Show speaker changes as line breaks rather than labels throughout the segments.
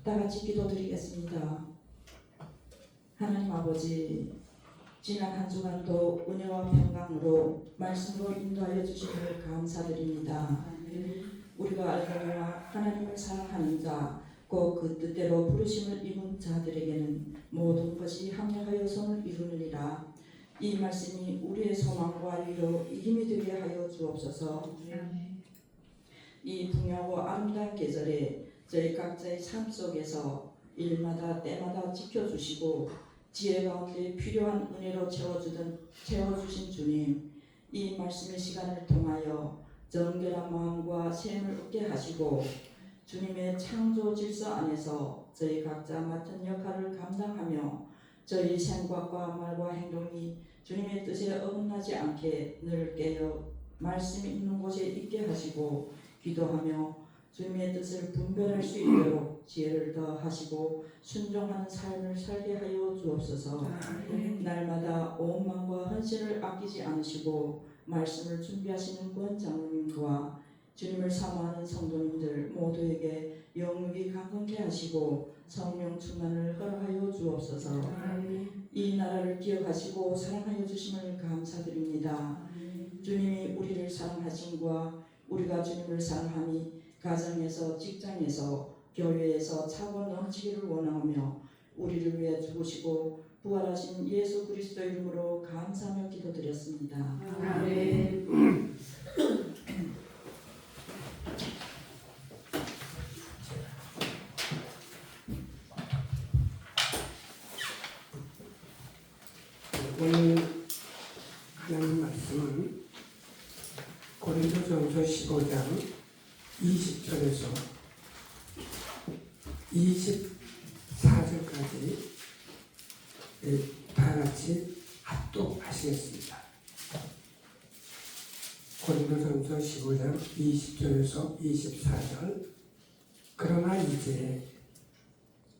다 같이 기도드리겠습니다. 하나님 아버지, 지난 한 주간도 은혜와 평강으로 말씀으로 인도하여 주시기를 감사드립니다. 우리가 알거니와 하나님을 사랑하는 자, 곧 그 뜻대로 부르심을 입은 자들에게는 모든 것이 합력하여 선을 이루느니라. 이 말씀이 우리의 소망과 위로 힘이 되게 하여 주옵소서. 이 풍요하고 아름다운 계절에 저희 각자의 삶 속에서 일마다 때마다 지켜주시고 지혜 가운데 필요한 은혜로 채워주신 주님, 이 말씀의 시간을 통하여 정결한 마음과 샘을 얻게 하시고 주님의 창조 질서 안에서 저희 각자 맡은 역할을 감당하며 저희 생각과 말과 행동이 주님의 뜻에 어긋나지 않게 늘 깨어 말씀이 있는 곳에 있게 하시고 기도하며 주님의 뜻을 분별할 수 있도록 지혜를 더하시고 순종하는 삶을 살게 하여 주옵소서. 날마다 온 마음과 헌신을 아끼지 않으시고 말씀을 준비하시는 권 장로님과 주님을 사모하는 성도님들 모두에게 영육이 강건케 하시고 성령 충만을 허락하여 주옵소서. 이 나라를 기억하시고 사랑하여 주심을 감사드립니다. 주님이 우리를 사랑하심과 우리가 주님을 사랑함이 가정에서, 직장에서, 교회에서 차고 넘치기를 원하며 우리를 위해 죽으시고 부활하신 예수 그리스도 이름으로 감사하며 기도드렸습니다. 아멘.
오늘 하나님 말씀은 고린도전서 15장 20절에서 24절까지 다 같이 합독하시겠습니다. 고린도전서 15장 20절에서 24절. 그러나 이제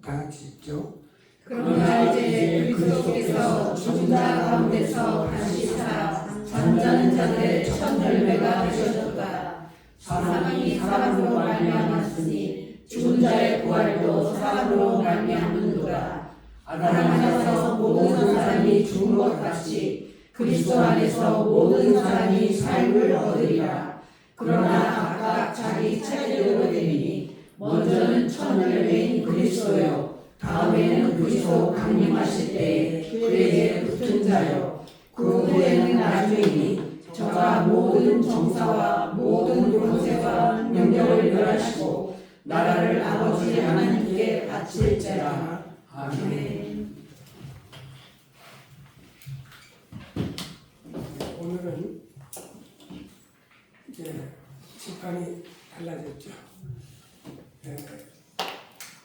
다 같이 읽죠.
그러나 이제 그리스도께서 죽은 자 가운데서 다시 살아 잠자는 자들의 첫 열매가 되셨도다. 사람이 사람으로 말미암았으니 죽은 자의 부활도 사람으로 말미암는도다. 아담 안에서 모든 사람이 죽은 것 같이 그리스도 안에서 모든 사람이 삶을 얻으리라. 그러나 각각 자기 차례대로 되니 먼저는 첫 열매인 그리스도요 다음에는 그리스도 강림하실 때에 그에게 붙은 자요 그 후에는 나중이니 저가 모든 정사와 모든 권세와 능력을 멸하시고 나라를 아버지 하나님께 바칠지라. 아멘.
오늘은 이제 칠판이 달라졌죠.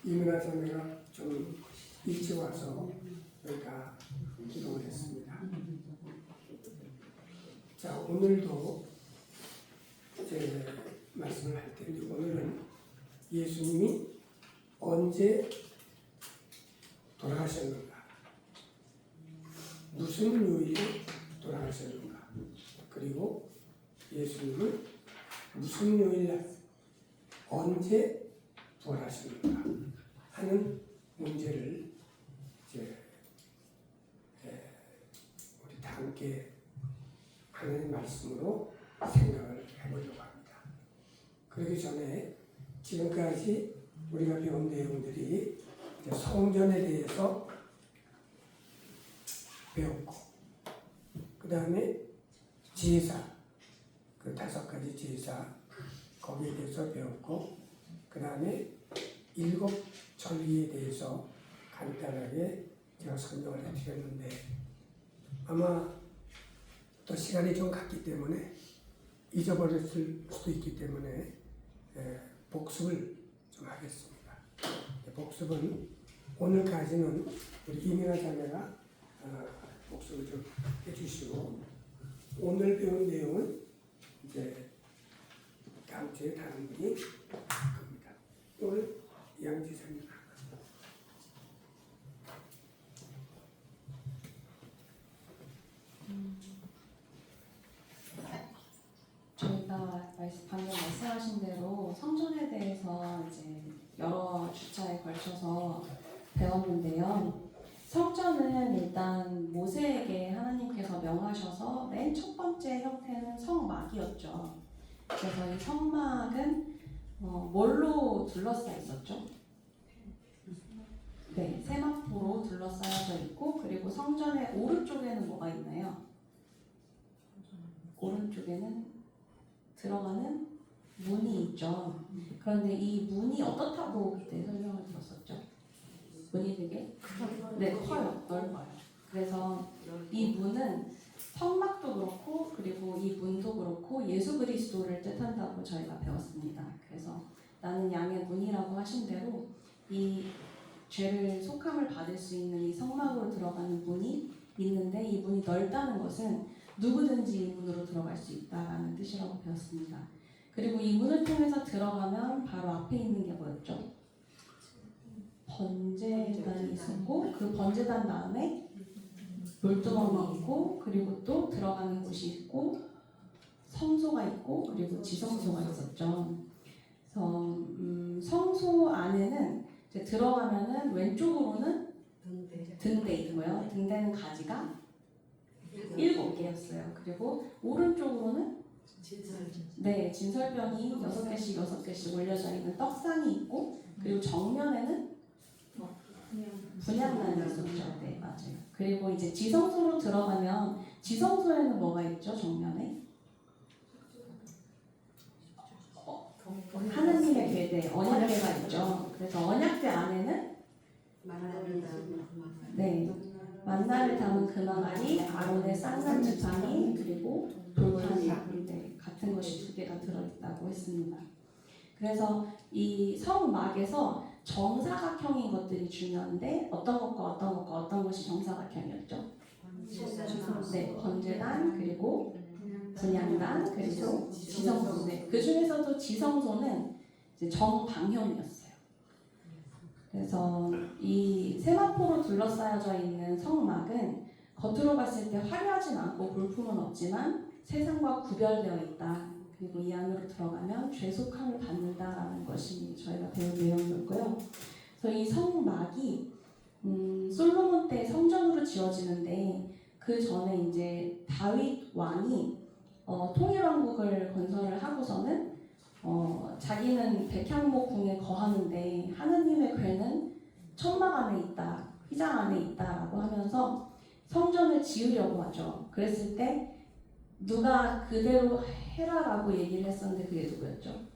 이민아 자매가 좀 일찍 와서 저희가 기도를 했습니다. 자, 오늘도 이제 말씀을 할 텐데 오늘은 예수님이 언제 돌아가셨는가, 무슨 요일에 돌아가셨는가, 그리고 예수님은 무슨 요일날 언제 부활하셨는가 하는 문제를 이제 우리 다 함께 하나님 말씀으로 생각을 해보려고 합니다. 그러기 전에 지금까지 우리가 배운 내용들이 이제 성전에 대해서 배웠고, 그 다음에 제사, 그 5가지 제사 거기에 대해서 배웠고, 그 다음에 7 절기에 대해서 간단하게 제가 설명을 해드렸는데 아마 또 시간이 좀 갔기 때문에 잊어버렸을 수도 있기 때문에 복습을 좀 하겠습니다. 복습은 오늘까지는 우리 이민아 자매가 복습을 좀 해주시고, 오늘 배운 내용은 이제 다음 주에 다른 분이 할 겁니다. 오늘 양지사님
저희가 방금 말씀하신 대로 성전에 대해서 이제 여러 주차에 걸쳐서 배웠는데요. 성전은 일단 모세에게 하나님께서 명하셔서 맨 첫 번째 형태는 성막이었죠. 그래서 이 성막은 뭘로 둘러싸여 있었죠? 네, 세마포로 둘러싸여져 있고, 그리고 성전의 오른쪽에는 뭐가 있나요? 오른쪽에는 들어가는 문이 있죠. 그런데 이 문이 어떻다고 그때 설명을 들었었죠? 문이 되게 커요, 넓어요. 그래서 이 문은 성막도 그렇고, 그리고 이 문도 그렇고 예수 그리스도를 뜻한다고 저희가 배웠습니다. 그래서 나는 양의 문이라고 하신 대로 이 죄를 속함을 받을 수 있는 이 성막으로 들어가는 문이 있는데, 이 문이 넓다는 것은 누구든지 이 문으로 들어갈 수 있다라는 뜻이라고 배웠습니다. 그리고 이 문을 통해서 들어가면 바로 앞에 있는 게 뭐였죠? 번제단이 있었고, 그 번제단 다음에 돌두멍이 있고, 그리고 또 들어가는 곳이 있고, 성소가 있고, 그리고 지성소가 있었죠. 그래서 성소 안에는 이제 들어가면은 왼쪽으로는 등대 있고요. 등대는 가지가 7개였어요. 그리고 오른쪽으로는 진설병이 6개씩 올려져 있는 떡상이 있고, 그리고 정면에는 분향단이 있었죠. 네, 맞아요. 그리고 이제 지성소로 들어가면 지성소에는 뭐가 있죠? 정면에 하나님의 궤대, 언약궤가 있죠. 그래서 언약궤 안에는 만나를 담은 금항아리, 아론의 쌍난 지팡이, 그리고 돌판이 같은 것이 2개가 들어있다고 했습니다. 그래서 이 성막에서 정사각형인 것들이 중요한데, 어떤 것이 정사각형이었죠? 번제단, 그리고 분향단, 그리고 지성소. 그 중에서도 지성소는 이제 정방형이었어요. 그래서 이 세마포로 둘러싸여져 있는 성막은 겉으로 봤을 때 화려하진 않고 볼품은 없지만 세상과 구별되어 있다. 그리고 이 안으로 들어가면 죄속함을 받는다라는 것이 저희가 배운 내용이었고요. 그래서 이 성막이 솔로몬 때 성전으로 지어지는데, 그 전에 이제 다윗 왕이 통일왕국을 건설을 하고서는 자기는 백향목 궁에 거하는데 하느님의 궤는 천막 안에 있다, 휘장 안에 있다라고 하면서 성전을 지으려고 하죠. 그랬을 때 누가 그대로 해라라고 얘기를 했었는데 그게 누구였죠?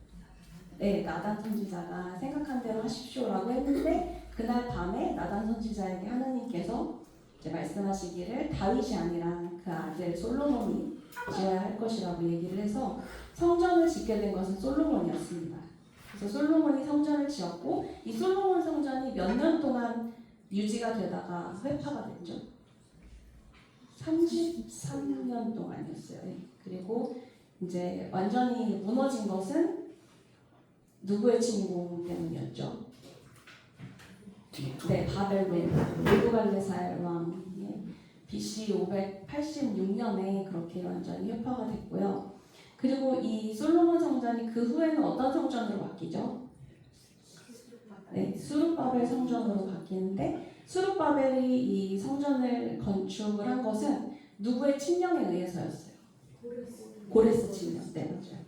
나단 선지자가 생각한 대로 하십시오라고 했는데, 그날 밤에 나단 선지자에게 하나님께서 이제 말씀하시기를 다윗이 아니라 그 아들 솔로몬이 지어야 할 것이라고 얘기를 해서 성전을 짓게 된 것은 솔로몬이었습니다. 그래서 솔로몬이 성전을 지었고, 이 솔로몬 성전이 몇 년 동안 유지가 되다가 회파가 됐죠. 33년 동안이었어요. 그리고 이제 완전히 무너진 것은 누구의 침공 때문이었죠? 바벨론, 느부갈네살 왕의 BC 586년에 그렇게 완전히 회파가 됐고요. 그리고 이 솔로몬 성전이 그 후에는 어떤 성전으로 바뀌죠? 수룹바벨 성전으로 바뀌는데, 수룹바벨이 이 성전을 건축을 한 것은 누구의 침령에 의해서였어요? 고레스 침령. 맞아요.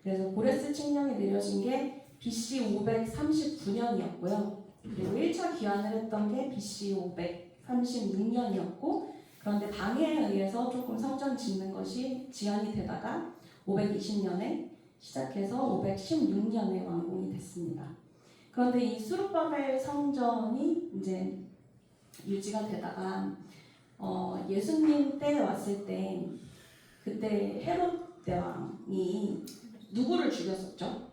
그래서 고레스 침령이 내려진 게 BC 539년이었고요. 그리고 1차 귀환을 했던 게 BC 536년이었고, 그런데 방해에 의해서 조금 성전 짓는 것이 지연이 되다가 520년에 시작해서 516년에 완공이 됐습니다. 그런데 이 수룹바벨 성전이 이제 유지가 되다가 예수님 때 왔을 때, 그때 헤롯 대왕이 누구를 죽였었죠?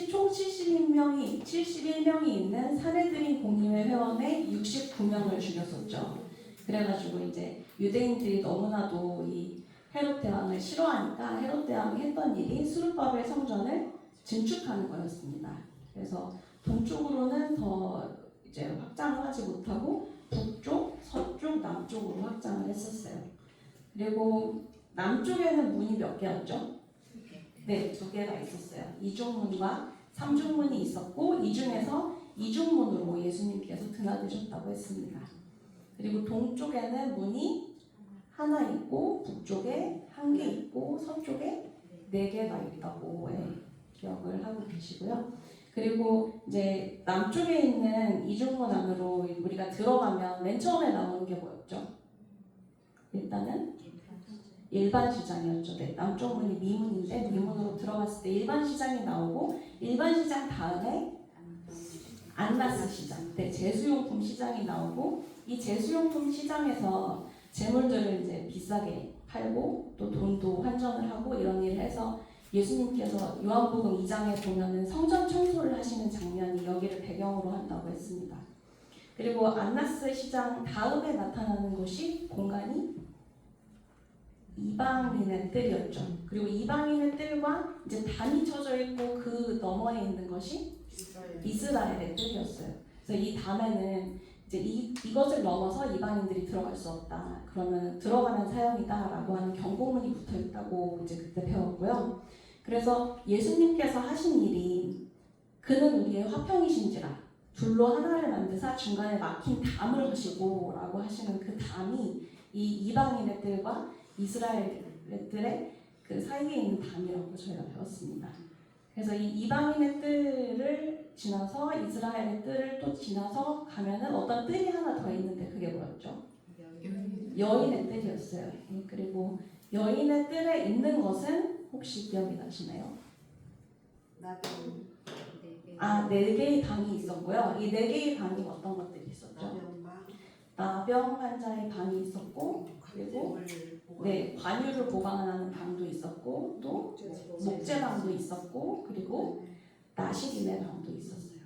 총 71명이 있는 사내들인 공의회 회원의 69명을 죽였었죠. 그래가지고 이제 유대인들이 너무나도 이 헤롯 대왕을 싫어하니까 헤롯 대왕이 했던 일이 수룹바벨 성전을 증축하는 거였습니다. 그래서 동쪽으로는 더 이제 확장을 하지 못하고 북쪽, 서쪽, 남쪽으로 확장을 했었어요. 그리고 남쪽에는 문이 몇 개였죠? 네, 두 개가 있었어요. 이중문과 삼중문이 있었고 이 중에서 이중문으로 예수님께서 드나드셨다고 했습니다. 그리고 동쪽에는 문이 하나 있고 북쪽에 한 개 있고 서쪽에 네 개가 있다고 기억을 하고 계시고요. 그리고 이제 남쪽에 있는 이중문 안으로 우리가 들어가면 맨 처음에 나오는 게 뭐였죠? 일단은 일반 시장이었죠. 네, 남쪽 문이 미문인데 미문으로 들어갔을 때 일반 시장이 나오고 일반 시장 다음에 안나스 시장, 네, 제수용품 시장이 나오고 이 제수용품 시장에서 재물들을 이제 비싸게 팔고 또 돈도 환전을 하고 이런 일을 해서 예수님께서 요한복음 2장에 보면은 성전 청소를 하시는 장면이 여기를 배경으로 한다고 했습니다. 그리고 안나스 시장 다음에 나타나는 곳이 공간이 이방인의 뜰이었죠. 그리고 이방인의 뜰과 이제 단이 쳐져 있고 그 너머에 있는 것이 이스라엘의 뜰이었어요. 그래서 이 담에는 이제 이것을 넘어서 이방인들이 들어갈 수 없다. 그러면 들어가면 사형이다라고 하는 경고문이 붙어 있다고 이제 그때 배웠고요. 그래서 예수님께서 하신 일이 그는 우리의 화평이신지라 둘로 하나를 만드사 중간에 막힌 담을 하시고라고 하시는 그 담이 이 이방인의 뜰과 이스라엘들의 그 사이에 있는 담이라고 저희가 배웠습니다. 그래서 이 이방인의 뜰을 지나서 이스라엘의 뜰을 또 지나서 가면은 어떤 뜰이 하나 더 있는데 그게 뭐였죠? 여인의 뜰이었어요. 그리고 여인의 뜰에 있는 것은 혹시 기억이 나시나요? 네 개의 방이 있었고요. 이 네 개의 방이 어떤 것들이 있었죠? 나병 환자의 방이 있었고 그리고 네, 관유를 보관하는 방도 있었고 또 목재방도 있었고 그리고 나시림의 방도 있었어요.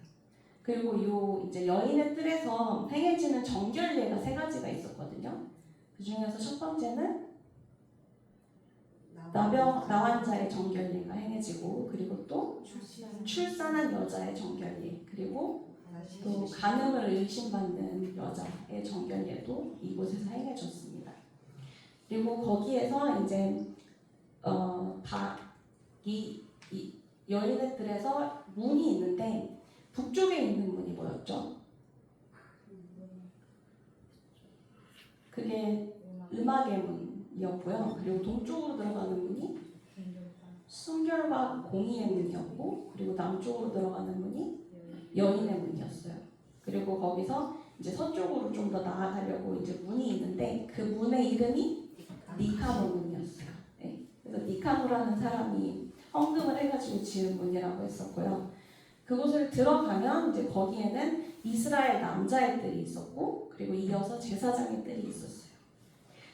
그리고 요 이제 여인의 뜰에서 행해지는 정결례가 세 가지가 있었거든요. 그 중에서 첫 번째는 나환자의 정결례가 행해지고 그리고 또 출산한 여자의 정결례 그리고 또 간음을 의심받는 여자의 정결례도 이곳에서 행해졌습니다. 그리고 거기에서 이제 이 여인의 뜰에서 문이 있는데 북쪽에 있는 문이 뭐였죠? 그게 음악의 문이었고요. 그리고 동쪽으로 들어가는 문이 순결과 공의의 문이었고 그리고 남쪽으로 들어가는 문이 여인의 문이었어요. 그리고 거기서 이제 서쪽으로 좀 더 나아가려고 이제 문이 있는데 그 문의 이름이 니카노 문이었어요. 네. 그래서 니카노라는 사람이 헌금을 해가지고 지은 문이라고 했었고요. 그곳을 들어가면 이제 거기에는 이스라엘 남자의 뜰이 있었고 그리고 이어서 제사장의 뜰이 있었어요.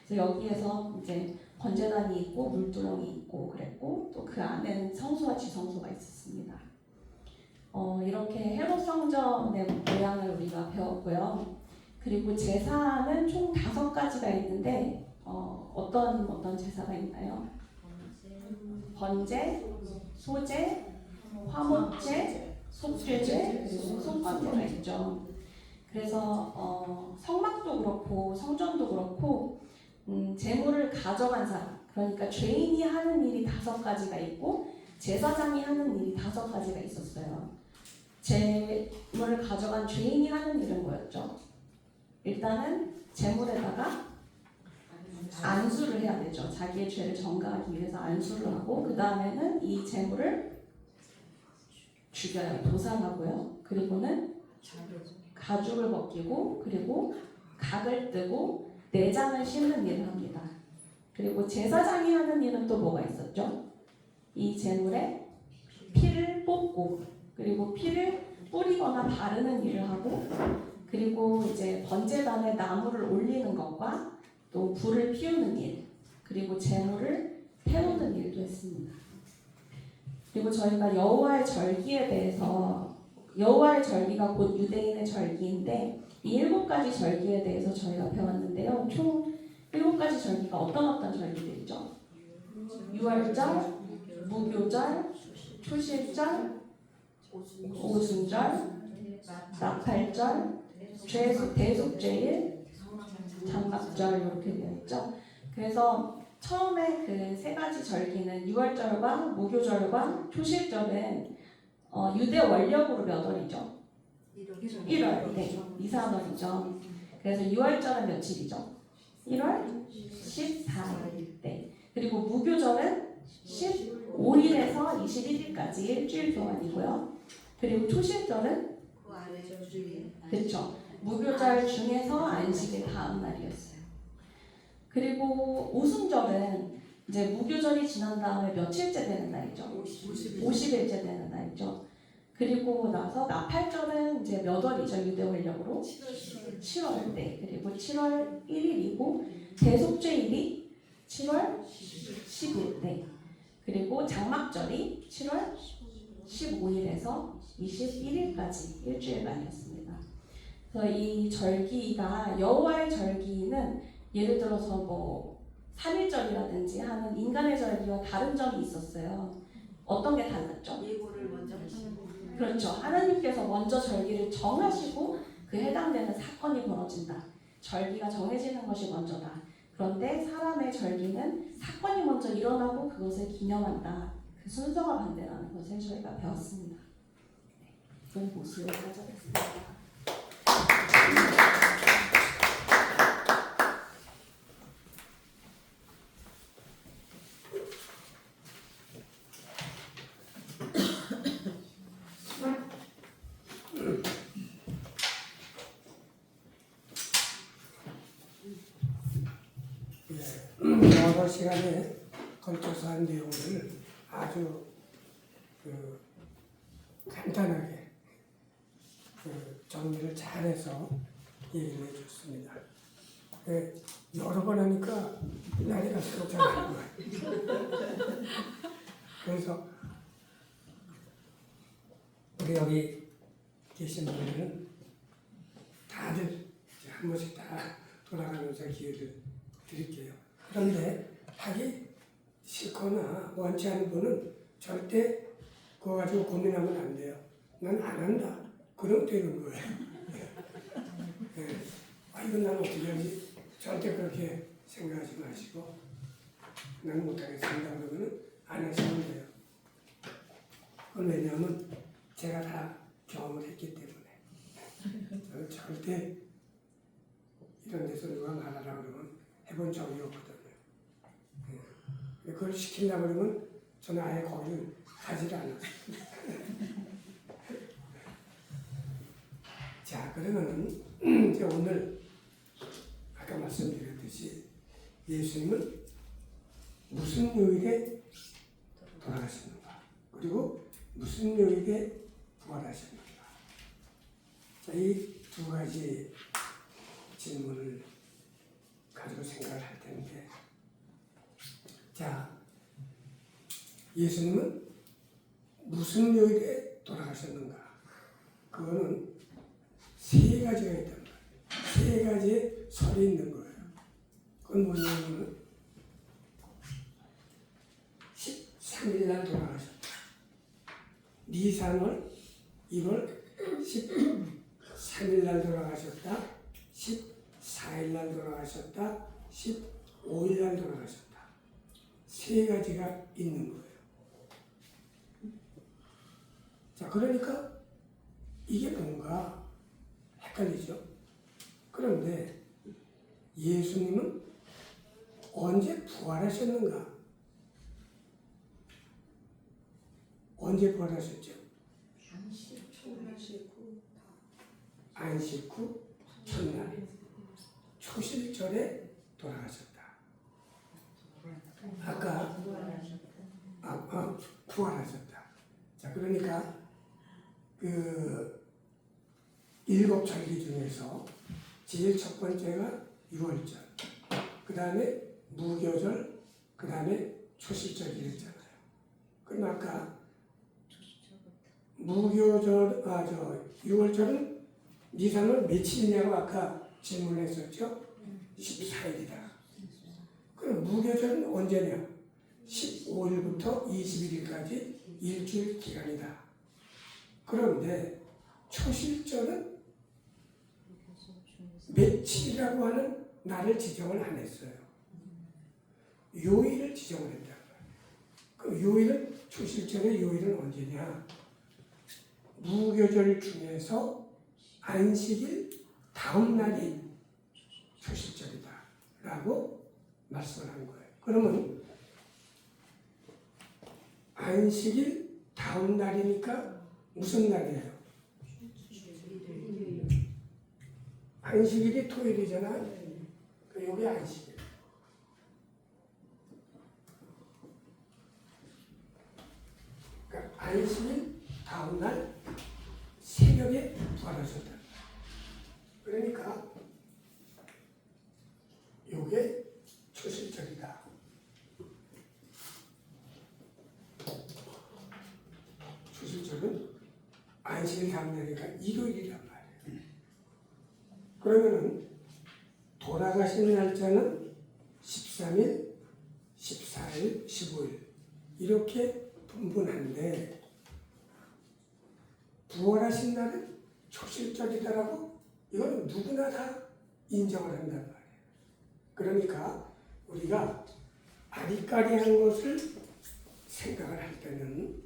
그래서 여기에서 이제 번제단이 있고 물두멍이 있고 그랬고 또 그 안에는 성소와 지성소가 있었습니다. 이렇게 헤롯 성전의 모양을 우리가 배웠고요. 그리고 제사는 총 5가지가 있는데 어떤 제사가 있나요? 번제, 소제, 화목제, 속죄제, 그리고 속건제가 있죠. 그래서 성막도 그렇고 성전도 그렇고 제물을 가져간 사람, 그러니까 죄인이 하는 일이 5가지가 있고 제사장이 하는 일이 5가지가 있었어요. 제물을 가져간 죄인이 하는 일은 뭐였죠? 일단은 제물에다가 안수를 해야 되죠. 자기의 죄를 전가하기 위해서 안수를 하고 그 다음에는 이 제물을 죽여요. 도살하고요. 그리고는 가죽을 벗기고 그리고 각을 뜨고 내장을 씻는 일을 합니다. 그리고 제사장이 하는 일은 또 뭐가 있었죠? 이 제물에 피를 뽑고 그리고 피를 뿌리거나 바르는 일을 하고 그리고 이제 번제단에 나무를 올리는 것과 또 불을 피우는 일 그리고 제물을 태우는 일도 했습니다. 그리고 저희가 여호와의 절기에 대해서 여호와의 절기가 곧 유대인의 절기인데 이 7가지 절기에 대해서 저희가 배웠는데요. 총 7가지 절기가 어떤 절기들이죠? 유월절, 무교절, 초실절, 오순절, 나팔절, 대속죄일, 장막절 이렇게 되어 있죠. 그래서 처음에 그 세 가지 절기는 유월절과 무교절과 초실절은 유대 원력으로 몇 월이죠? 1월. 네, 이사월이죠. 그래서 유월절은 며칠이죠? 1월 14일. 네. 그리고 무교절은 15일에서 21일까지 일주일 동안이고요. 그리고 초실절은 그렇죠. 무교절 중에서 안식일 다음 날이었어요. 그리고 오순절은 이제 무교절이 지난 다음에 며칠째 되는 날이죠? 50일째 되는 날이죠. 그리고 나서 나팔절은 이제 몇 월이죠? 유대 원력으로? 7월. 네. 그리고 7월 1일이고 대속죄일이 7월 10일. 네. 그리고 장막절이 7월 15일에서 21일까지 일주일간이었습니다. 그래서 이 절기가 여호와의 절기는 예를 들어서 뭐 3일절이라든지 하는 인간의 절기와 다른 점이 있었어요. 어떤 게 달랐죠?
예고를 먼저 하시고.
그렇죠. 하나님께서 먼저 절기를 정하시고 그 해당되는 사건이 벌어진다. 절기가 정해지는 것이 먼저다. 그런데 사람의 절기는 사건이 먼저 일어나고 그것을 기념한다. 그 순서가 반대라는 것을 저희가 배웠습니다. 네, 이번 보수를 가져겠습니다.
여러 시간에 걸쳐서 한 내용을 아주 간단하게 정리를 잘해서 얘기를 해줬습니다. 여러 번 하니까 날이 갈수록 잘하는 거예요. 그래서 우리 여기 계신 분들은 다들 한 번씩 다 돌아가면서 기회를 드릴게요. 그런데 하기 싫거나 원치 않은 분은 절대 그거 가지고 고민하면 안 돼요. 난 안 한다. 그럼 되는 거예요. 네. 이건 난 어떻게 하지? 절대 그렇게 생각하지 마시고 난 못하겠습니다. 그러면 안 하시면 돼요. 그건 왜냐하면 제가 다 경험을 했기 때문에 저는 절대 이런 데서 누가 말하라 그러면 해본 적이 없거든요. 그걸 시키려고 그러면 저는 아예 거기를 가지를 않았어요. 자, 그러면 이제 오늘 아까 말씀드렸듯이 예수님은 무슨 요일에 돌아가셨는가? 그리고 무슨 요일에 부활하셨는가? 자, 이 두 가지 질문을 가지고 생각을 할 텐데, 자, 예수님은 무슨 요일에 돌아가셨는가? 그거는 세 가지가 있단 말이에요. 세 가지의 설이 있는 거예요. 그건 뭐냐면 13일 날 돌아가셨다. 니산월 1월 13일 날 돌아가셨다. 14일 날 돌아가셨다. 15일 날 돌아가셨다. 세 가지가 있는 거예요. 자, 그러니까 이게 뭔가 헷갈리죠? 그런데 예수님은 언제 부활하셨는가? 언제 부활하셨죠? 안식 후 첫날 초실절에 돌아가셨다. 아까 부활하셨다. 자, 그러니까 그 7절기 중에서 제일 첫 번째가 유월절, 그 다음에 무교절, 그 다음에 초실절 이랬잖아요. 그럼 아까 유월절은 니산월 며칠이냐고 아까 질문했었죠? 14일이다. 그럼 무교절은 언제냐? 15일부터 21일까지 일주일 기간이다. 그런데 초실절은 며칠이라고 하는 날을 지정을 안 했어요. 요일을 지정을 했단 말이에요. 그 요일은 초실절의 요일은 언제냐? 무교절 중에서 안식일 다음 날이 초실절이다라고 말씀을 한 거예요. 그러면 안식일 다음 날이니까 무슨 날이에요? 안식일이 토요일이잖아요. 그 여기 안식일. 그러니까 안식일 다음 날 새벽에 부활하셨다. 그러니까 요게 초실절이다. 초실절은 안식일 다음 날이니까 일요일이란 말이에요. 그러면은 돌아가신 날짜는 13일, 14일, 15일 이렇게 분분한데 부활하신 날은 초실절이다라고 이건 누구나 다 인정을 한단 말이에요. 그러니까 우리가 아리까리한 것을 생각을 할 때는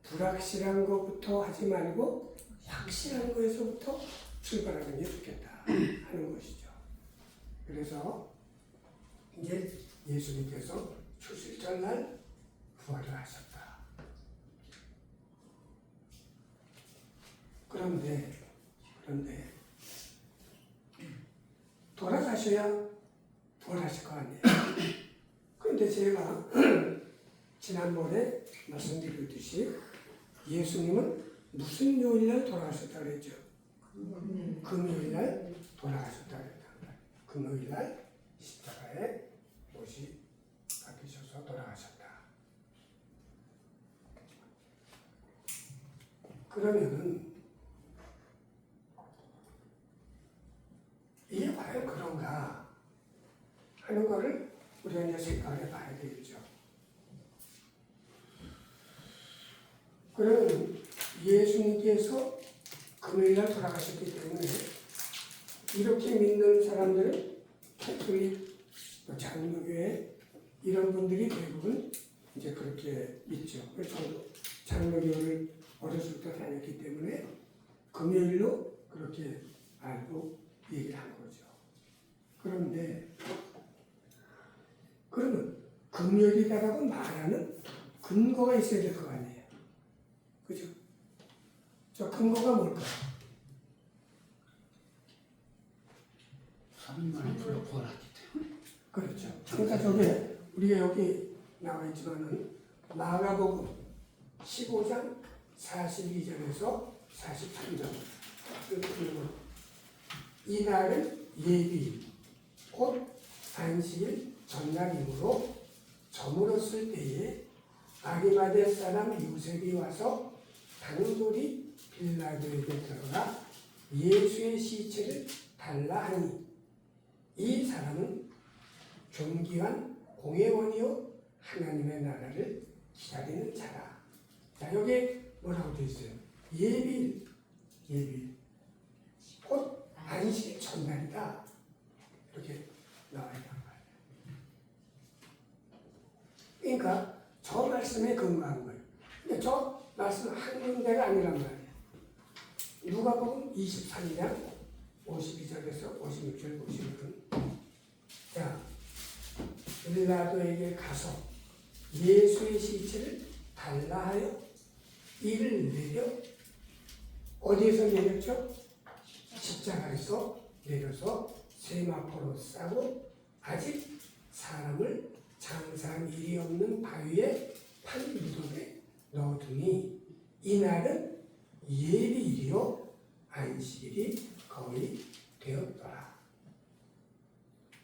불확실한 것부터 하지 말고 확실한 것에서부터 출발하는 게 좋겠다 하는 것이죠. 그래서 이제 예수님께서 초실절 날 부활을 하셨다. 그런데 돌아가셔야 부활하실 거 아니에요. 그런데 제가 지난번에 말씀드렸듯이 예수님은 무슨 요일날 돌아가셨다고 그랬죠? 금요일날 돌아가셨다고 그랬단 말이에요. 금요일날 십자가에 못이 박히셔서 돌아가셨다. 그러면은 이게 과연 그런가 하는 거를 우리가 이제 생각해 봐야 되겠죠. 그러면 예수님께서 금요일날 돌아가셨기 때문에 이렇게 믿는 사람들은 캐톨릭, 장로교회 이런 분들이 대부분 이제 그렇게 믿죠. 그래서 저도 장로교를 어렸을 때 다녔기 때문에 금요일로 그렇게 알고 얘기를 한 거죠. 그런데 그러면 금요일이다라고 말하는 근거가 있어야 될 거 아니에요. 그죠? 저 근거가 뭘까요?
3일 만에 부활하기 때문에.
그렇죠. 그러니까 저게 우리가 여기 나와 있지만은 마가복음 15장 42절에서 43절 이 날은 예비 곧 안식일 전날이므로 저물었을 때에 아리마대 사람 요셉이 와서 단돌이 빌라도에게 들어가 예수의 시체를 달라 하니 이 사람은 존귀한 공회원이요 하나님의 나라를 기다리는 자라. 자, 여기 뭐라고 되어 있어요? 예비 곧 안식일 전날이다. 이렇게 나와 있단 말이에요. 그러니까 저 말씀에 근거한 거예요. 근데 저 말씀 한 군데가 아니란 말이에요. 누가복음 23장 52절에서 56절 보시면 자, 빌라도에게 가서 예수의 시체를 달라 하여 이를 내려 어디에서 내렸죠? 십자가에서 내려서 세마포로 싸고 아직 사람을 장사한 일이 없는 바위에 판 무덤에 넣어두니 이날은 예비일이요 안식일이 거의 되었더라.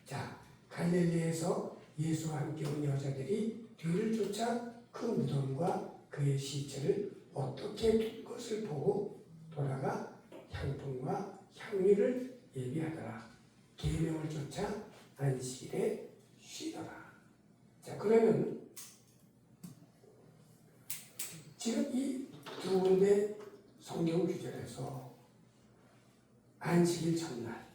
자, 갈릴리에서 예수와 함께 온 여자들이 뒤를 쫓아 그 무덤과 그의 시체를 어떻게 둔 것을 보고 돌아가 향품과 향유를 예비하더라. 계명을 쫓아 안식일에 쉬더라. 자, 그러면 지금 이 두 군데 성경 구절에서 안식일 전날이면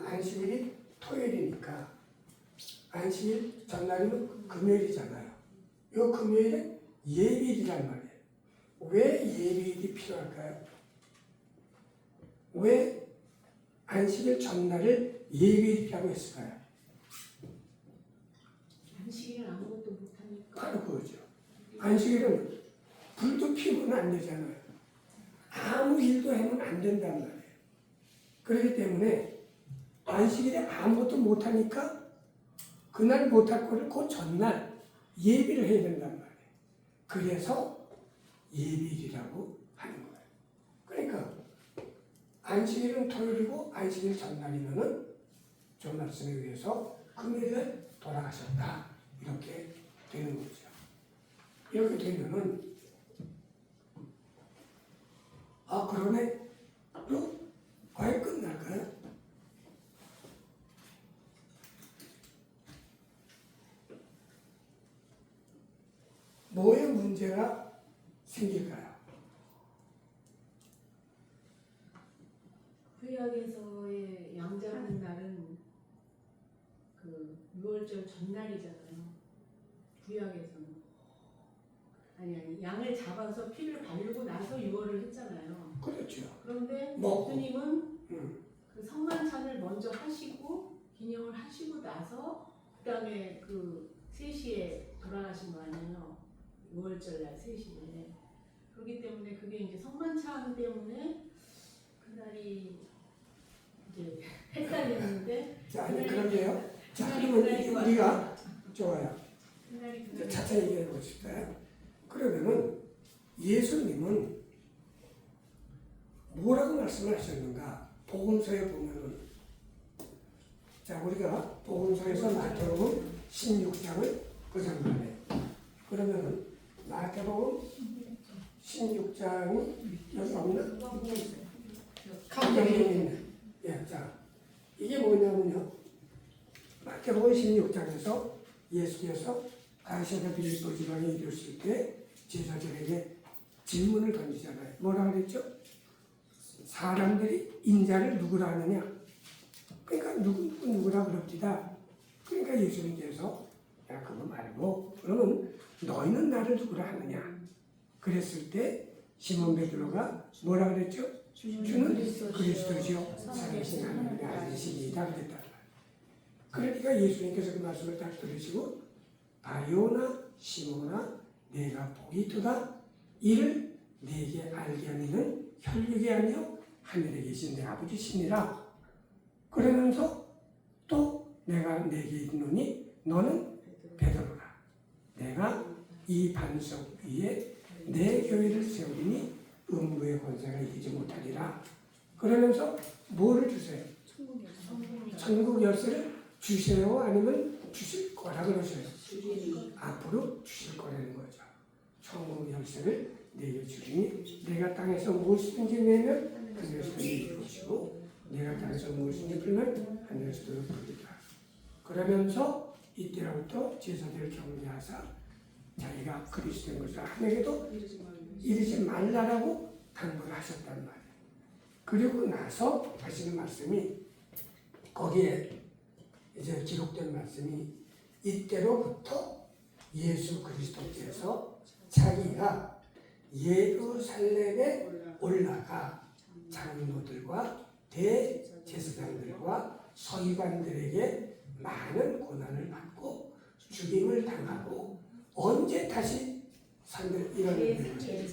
안식일이 토요일이니까 안식일 전날이면 금요일이잖아요. 이 금요일은 예비일이란 말이에요. 왜 예비일이 필요할까요? 왜 안식일 전날을 예비일이라고 했을까요?
안식일은 아무것도 못하니까.
바로 그거죠. 안식일은 불도 피우면 안 되잖아요. 아무 일도 하면 안 된단 말이에요. 그렇기 때문에 안식일에 아무것도 못하니까 그날 못할 거를 그 전날 예비를 해야 된단 말이에요. 그래서 예비일이라고 하는 거예요. 그러니까 안식일은 토요일이고 안식일 전날이면은 저 말씀에 의해서 금요일에 돌아가셨다. 이렇게 되는 거죠. 이렇게 되면은 그러네? 그럼 과연 끝날까요? 뭐에 문제가 생길까요?
구약에서의 양잡는 날은 그 6월절 전날이잖아요. 구약에서는. 아니 양을 잡아서 피를 바르고 나서 6월을 했잖아요.
그렇죠.
그런데
뭐.
예수님은
음.
그 성만찬을 먼저 하시고 기념을 하시고 나서 그다음에 그 3시에 돌아가신 거 아니에요. 6월절 날 3시에. 그렇기 때문에 그게 이제 성만찬 때문에 그날이 이제 햇살이었는데
자, 아니 그런데요. 자, 그러면 우리가 좋아요.
그날이
이제 차차 얘기해 보고 싶어요. 그러면은 예수님은 뭐라고 말씀을 하셨는가? 복음서에 보면은 자, 우리가 복음서에서 마태복음 16장을 보자는 거예요. 그러면은 마태복음 16장이 여기 없나? 여기 있네. 예, 자, 이게 뭐냐면요. 마태복음 16장에서 예수께서 가시나 빌립보 지방에 이르렀을 때 제자들에게 질문을 던지잖아요. 뭐라 그랬죠? 사람들이 인자를 누구라 하느냐? 그러니까 누구라 그럽디다. 그러니까 예수님께서 야 그거 말고 그러면 너희는 나를 누구라 하느냐? 그랬을 때 시몬 베드로가 뭐라 그랬죠? 주는 그리스도시요 살아계신 하나님의 아들이시니이다 그랬다. 그러니까 예수님께서 그 말씀을 딱 들으시고 바요나 시몬아 내가 복이 있도다. 이를 네게 알게 하는 혈육이 아니요 하늘에 계신 내 아버지시니라. 그러면서 또 내가 네게 이르노니 너는 베드로라. 내가 이 반석 위에 내 교회를 세우리니 음부의 권세가 이기지 못하리라. 그러면서 뭐를 주세요? 천국 열쇠를 주세요? 아니면 주실 거라 그러세요? 앞으로 주실 거라는 거죠. 천국 열쇠를 내게 주리니 내가 땅에서 무엇이든지 내면 하늘에서 이룰 것이고 내가 땅에서 무엇이든지 풀면 하늘에서 풀리리라. 그러면서 이때로부터 제자들을 경계하사 자기가 그리스도인 것을 하늘에도 이르지 말라라고 당부를 하셨단 말이에요. 그리고 나서 하시는 말씀이 거기에 이제 기록된 말씀이 이때로부터 예수 그리스도께서 자기가 예루살렘에 올라가 장로들과 대제사장들과 서기관들에게 많은 고난을 받고 죽임을 당하고 언제 다시 산들 일어나는 거예요.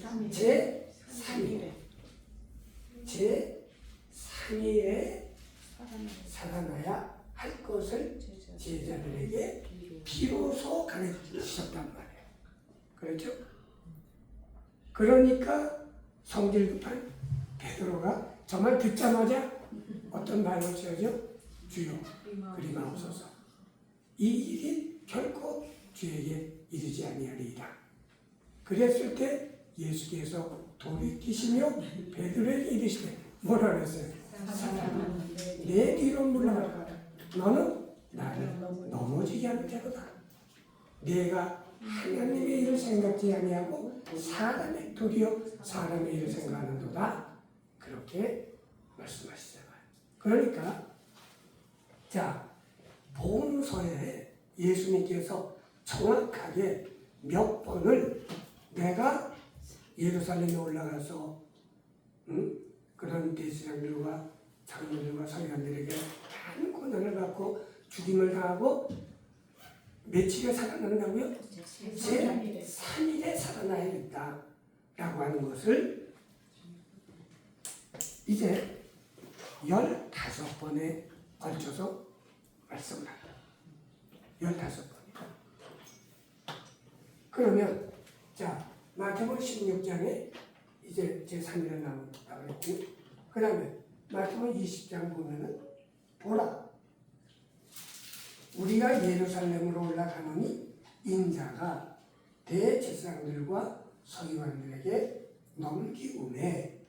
제3일에 살아나야 할 것을 제자들에게 비로소 가르치셨단 말이에요. 그렇죠? 그러니까 성질 급한 베드로가 정말 듣자마자 어떤 말을 쓰죠? 주여 그리마옵소서. 이 일이 결코 주에게 이르지 아니하리이다. 그랬을 때 예수께서 돌이키시며 베드로에게 이르시되 뭐라 그랬어요? 내 뒤로 물러가라. 너는 나를 넘어지게 하는 자로다. 내가 하나님의 일을 생각지 아니하고 사람의 도리요 사람의 일을 생각하는도다. 그렇게 말씀하시잖아요. 그러니까 자 복음서에 예수님께서 정확하게 몇 번을 내가 예루살렘에 올라가서 그런 대제사장들과 장로들과 서기관들에게 많은 고난을 받고 죽임을 당하고 며칠에 살아난다고요? 제 3일에 살아나야겠다 라고 하는 것을 이제 15번에 걸쳐서 말씀을 합니다. 15번. 그러면 자 마태복음 16장에 이제 제3일에 나온다고 했고, 그 다음에 마태복음 20장 보면은 보라, 우리가 예루살렘으로 올라가노니 인자가 대제사장들과 서기관들에게 넘기움에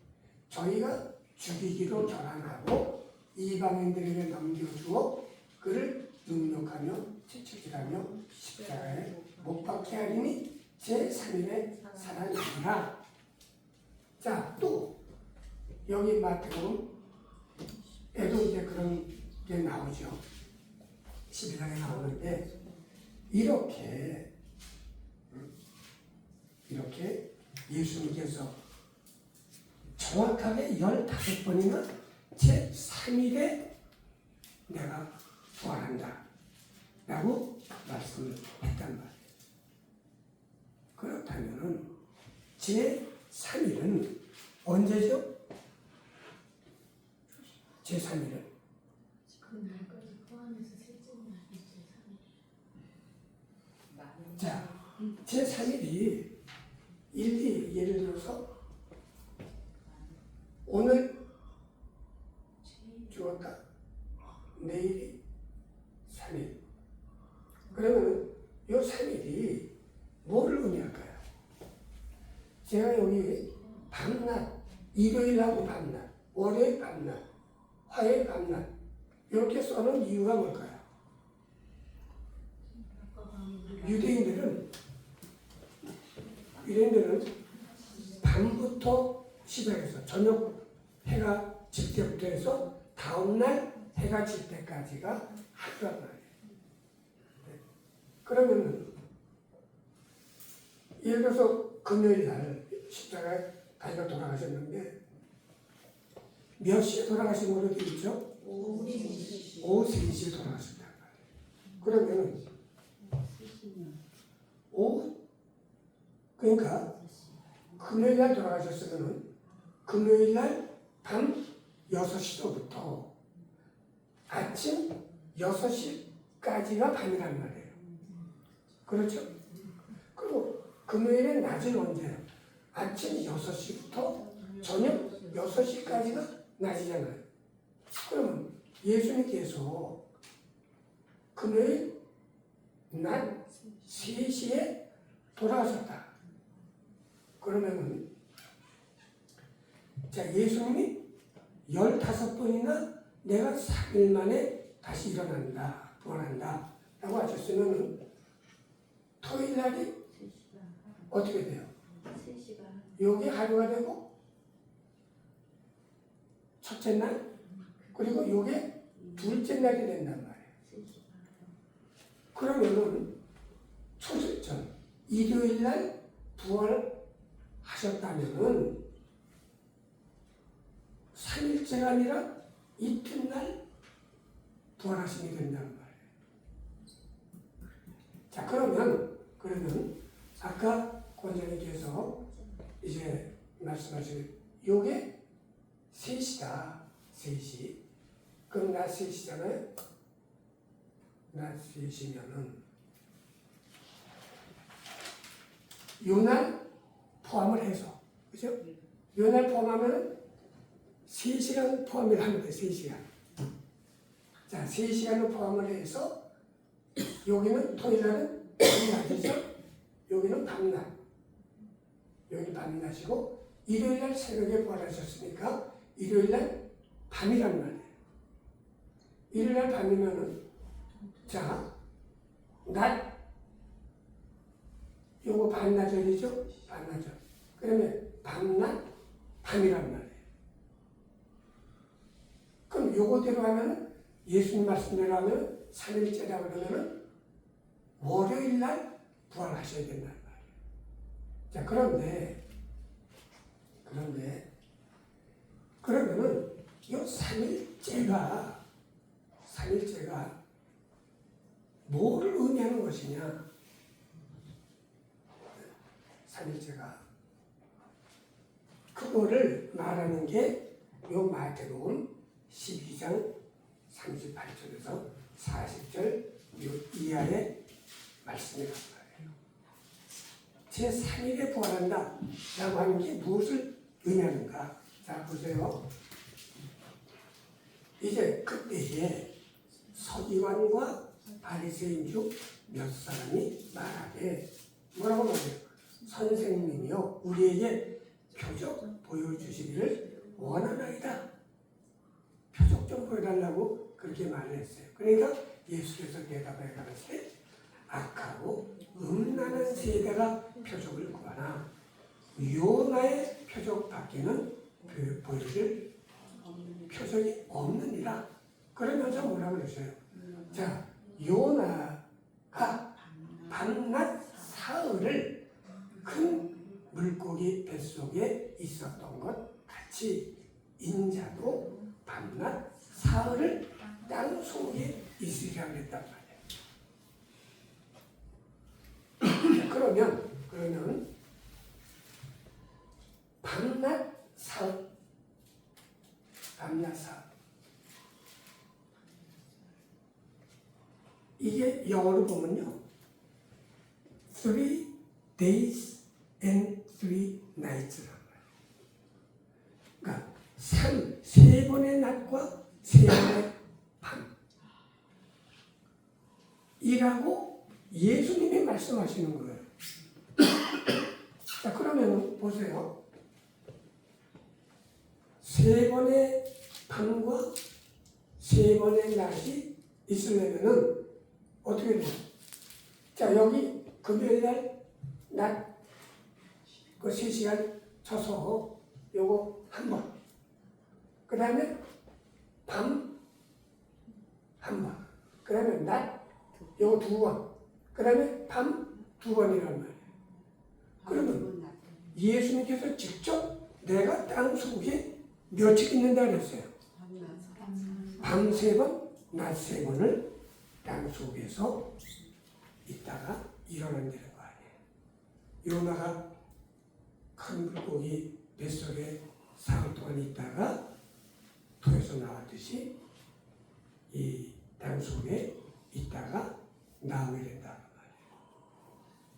저희가 죽이기로 결단하고 이방인들에게 넘겨주어 그를 능욕하며 채찍질하며 십자가에 못 박게 하리니 제3일에 살아나리라. 자, 또 여기 마태복음에도 이제 그런 게 나오죠. 11장에 나오는데 이렇게 예수님께서 정확하게 15번이나 제3일에 내가 부활한다 라고 말씀을 했단 말이에요. 그렇다면 제3일은 언제죠? 제3일은
그 날까지 포함해서 셋째 날이 제3일.
자, 제3일이 예를 들어서 오늘 죽었다. 내일이 3일. 그러면 이 3일이 뭐를 의미할까요? 제가 여기 밤낮, 일요일하고 밤낮, 월요일 밤낮, 화요일 밤낮 이렇게 써놓은 이유가 뭘까요? 유대인들은 밤부터 시작해서 저녁 해가 질 때부터 해서 다음날 해가 질 때까지가 하루란 말이에요. 그러면 예를 들어서 금요일 날 십자가에 다리가 돌아가셨는데 몇 시에 돌아가신 걸로 되어 있죠? 오후 3시에 돌아가셨단 말이에요. 그러면 그러니까 금요일 날 돌아가셨으면 금요일 날 밤 6시부터 아침 6시까지가 밤이란 말이에요. 그렇죠? 그리고 금요일엔 낮은 언제예요? 아침 6시부터 저녁 6시까지가 낮이잖아요. 그럼 예수님께서 금요일 낮 3시에 돌아가셨다. 그러면은 자, 예수님이 15번이나 내가 3일 만에 다시 일어난다, 부활한다 라고 하셨으면 토요일 날이 어떻게 돼요? 여기 하루가 되고 첫째 날 그리고 요게 둘째 날이 된단 말이에요. 그러면은 초실전 일요일 날 부활하셨다면은 3일째가 아니라 이튿날 부활하시게 된단 말이에요. 자, 그러면 아까 권장님께서 이제 말씀하신 요게 3시다. 3시. 그럼 낮 3시잖아요. 낮 3시면은 요날 포함을 해서, 그죠? 요날 포함하면 3시간 포함을 하면 돼, 3시간. 자, 3시간을 포함을 해서 여기는 토요일날은 밤낮이죠? 여기는 밤낮. 여기 밤낮이고 일요일날 새벽에 부활하셨으니까 일요일날 밤이란 말이에요. 일요일날 밤이면은 자, 낮 요거 반나절이죠? 반나절. 그러면 밤낮, 밤이란 말이에요. 그럼 요거대로 하면 예수님 말씀대로 하면 3일째라 그러면은 월요일 날 부활하셔야 된단 말이에요. 자, 그런데 그러면은 이 3일째가 뭐를 의미하는 것이냐? 3일째가 그거를 말하는 게 요 마태복음 12장 38절에서 40절 요 이하의 말씀이란 말이에요. 제3일에 부활한다 라고 하는 게 무엇을 의미하는가? 자, 보세요. 이제 그때에 서기관과 바리새인 중 몇 사람이 말하되 뭐라고 말해요? 선생님이요, 우리에게 표적 보여주시기를 원하나이다. 표적 좀 보여달라고 그렇게 말을 했어요. 그러니까 예수께서 대답해 가라사대 악하고 음란한 세대가 표적을 구하나 요나의 표적 밖에는 보여줄 표적이 없느니라. 그러면서 뭐라고 그랬어요? 자, 요나가 밤낮 사흘을 큰 물고기 뱃속에 있었던 것 같이 인자도 밤낮 사흘을 땅 속에 있으리라 그랬단 말이에요. 그러면 밤낮 사흘 이게 영어로 보면요 3 days and 3 nights란 말이에요. 그러니까 3번의 낮과 3번의 밤 이라고 예수님이 말씀하시는 거예요. 자, 그러면 보세요. 3번의 밤과 3번의 낮이 있으려면은 어떻게 돼요? 자, 여기 금요일날 낮 그 3시간 쳐서 요거 한 번, 그 다음에 밤 한 번, 그 다음에 낮 요거 2번, 그 다음에 밤 2번이란 말이에요. 그러면 예수님께서 직접 내가 땅 속에 며칠 있는다 그랬어요. 밤 3번, 낮 3번을 땅 속에서 있다가 일어난다는 거 아니에요. 요나가 큰 물고기 뱃속에 사흘 동안 있다가 토에서 나왔듯이 이 땅 속에 있다가 나오게 된다는 말이에요.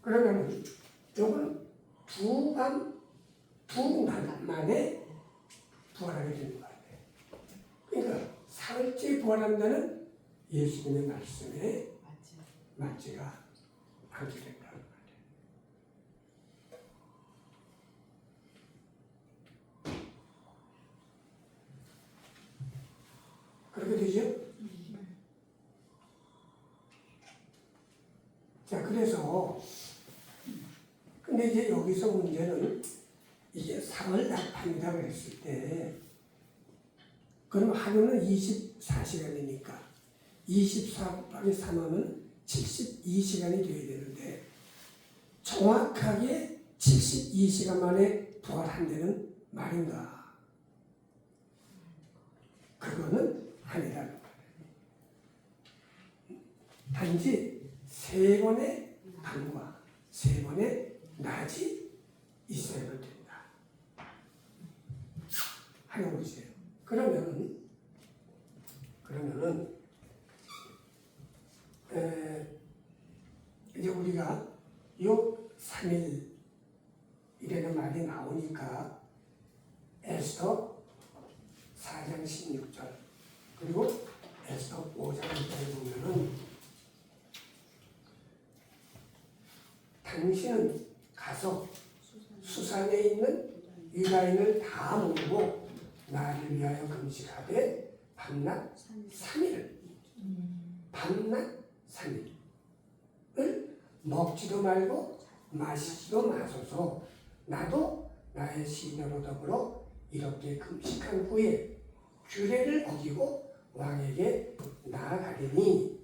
그러면 이건 두 낮 만에 부활하게 되는 거 아니에요. 그러니까 사흘째 부활한다는 예수님의 말씀에 맞지가 않게 된다는 말이에요. 그렇게 되죠? 자, 그래서 근데 이제 여기서 문제는 이게 사흘 낮밤이다 그랬을 때 그럼 하루는 24시간이니까 24 곱하기 3하면 72시간이 돼야 되는데 정확하게 72시간 만에 부활한다는 말인가? 그거는 아니라는 거예요. 단지 3번의 밤과 3번의 낮이 있어야만 된다 하는 것이에요. 그러면은 이제 우리가 요 3일이라는 말이 나오니까 에스더 4장 16절 그리고 에스더 5장 1절에 보면은 당신은 가서 수산에 있는 유다인을 다 모으고 나를 위하여 금식하되 밤낮 3일 밤낮 3일을 먹지도 말고 마시지도 마소서. 나도 나의 시녀로 더불어 이렇게 금식한 후에 규례를 어기고 왕에게 나아가리니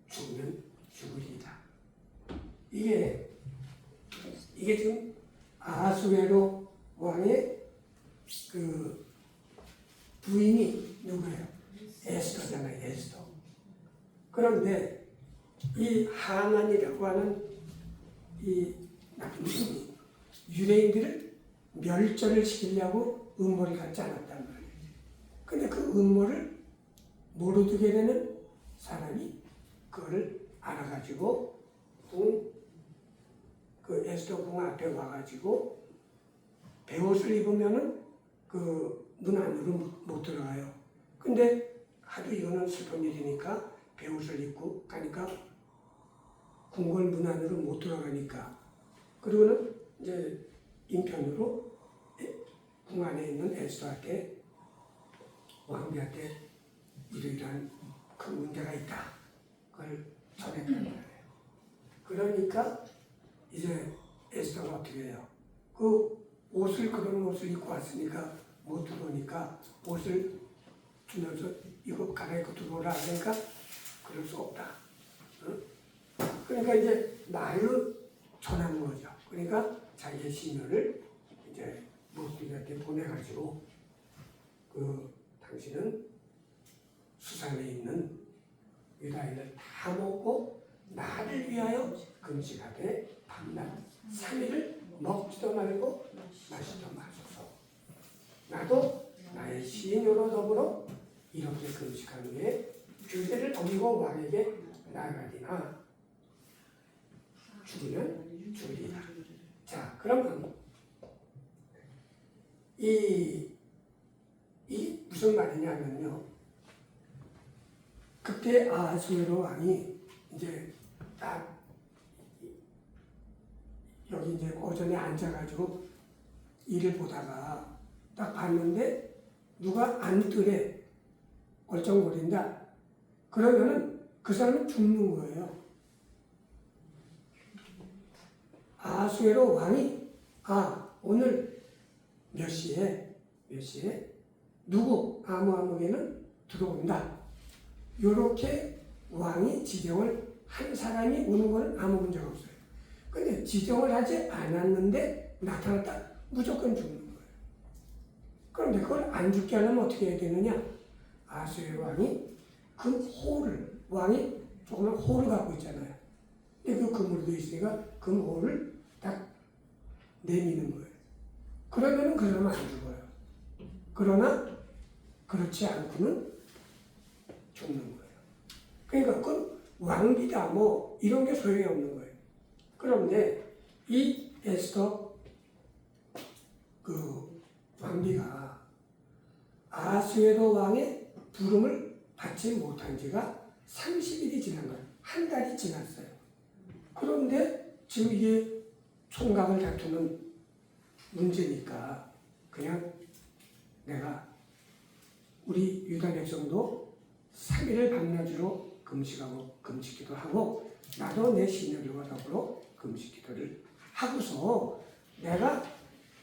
죽으면 죽으리이다. 이게 지금 아하수에로 왕의 그 부인이 누구예요? 에스더잖아요. 에스더. 그런데 이 하만이라고 하는 이 나쁜 놈이 유대인들을 멸절을 시키려고 음모를 갖지 않았단 말이에요. 근데 그 음모를 모르게 되는 사람이 그거를 알아가지고 그 에스더 궁 앞에 와가지고 베옷을 입으면은 그 문 안으로 못 들어가요. 근데 하도 이거는 슬픈 일이니까 베옷을 입고 가니까 궁궐 문 안으로 못 들어가니까 그리고는 이제 인편으로 궁 안에 있는 에스더한테 왕비한테 이러이러한 큰 문제가 있다. 그걸 전했단 말이에요. 그러니까 이제 에스더가 어떻게 해요? 그 옷을 그런 옷을 입고 왔으니까 못 들어오니까 옷을 주면서 이거 갈아입고 들어오라 하니까 그럴 수 없다. 응? 그러니까 이제 말로 전하는 거죠. 그러니까 자기의 시녀를 이제 모스리한테 보내가지고 그 당신은 수산에 있는 유다인을 다 먹고 나를 위하여 금식하되 밤낮 3일을 먹지도 말고 마시도 마소서. 나도 나의 시녀로 더불어 이렇게 금식한 후에 규례를 어기고 왕에게 나아가리나 죽으면 죽으리라. 자, 그러면 이 무슨 말이냐면요. 그때 아하수에로 왕이 이제 딱 여기 이제 오전에 앉아가지고 일을 보다가 딱 봤는데 누가 안뜰에 얼쩡거린다. 그러면은 그 사람은 죽는 거예요. 아하수에로 왕이 오늘 몇 시에 누구 아무에게는 들어온다. 요렇게 왕이 지정을 한 사람이 오는 거는 아무 문제가 없어요. 근데 지정을 하지 않았는데 나타났다. 무조건 죽는 거예요. 그런데 그걸 안 죽게 하려면 어떻게 해야 되느냐? 아하수에로 왕이 그 호를, 왕이 조그만 호를 갖고 있잖아요. 근데 그 금으로 되어 있으니까 그 호를 딱 내미는 거예요. 그러면은 그 사람은 안 죽어요. 그러나 그렇지 않고는 죽는 거예요. 그러니까 그건 왕비다 뭐 이런 게 소용이 없는 거예요. 그런데 이 에스더 그 왕비가 아하수에로 왕의 부름을 받지 못한 지가 30일이 지난 거예요. 한 달이 지났어요. 그런데 지금 이게 총각을 다투는 문제니까 그냥 내가 우리 유다 백성도 3일을 밤낮으로 금식하고 금식기도 하고 나도 내 시녀들과 더불어 금식기도를 하고서 내가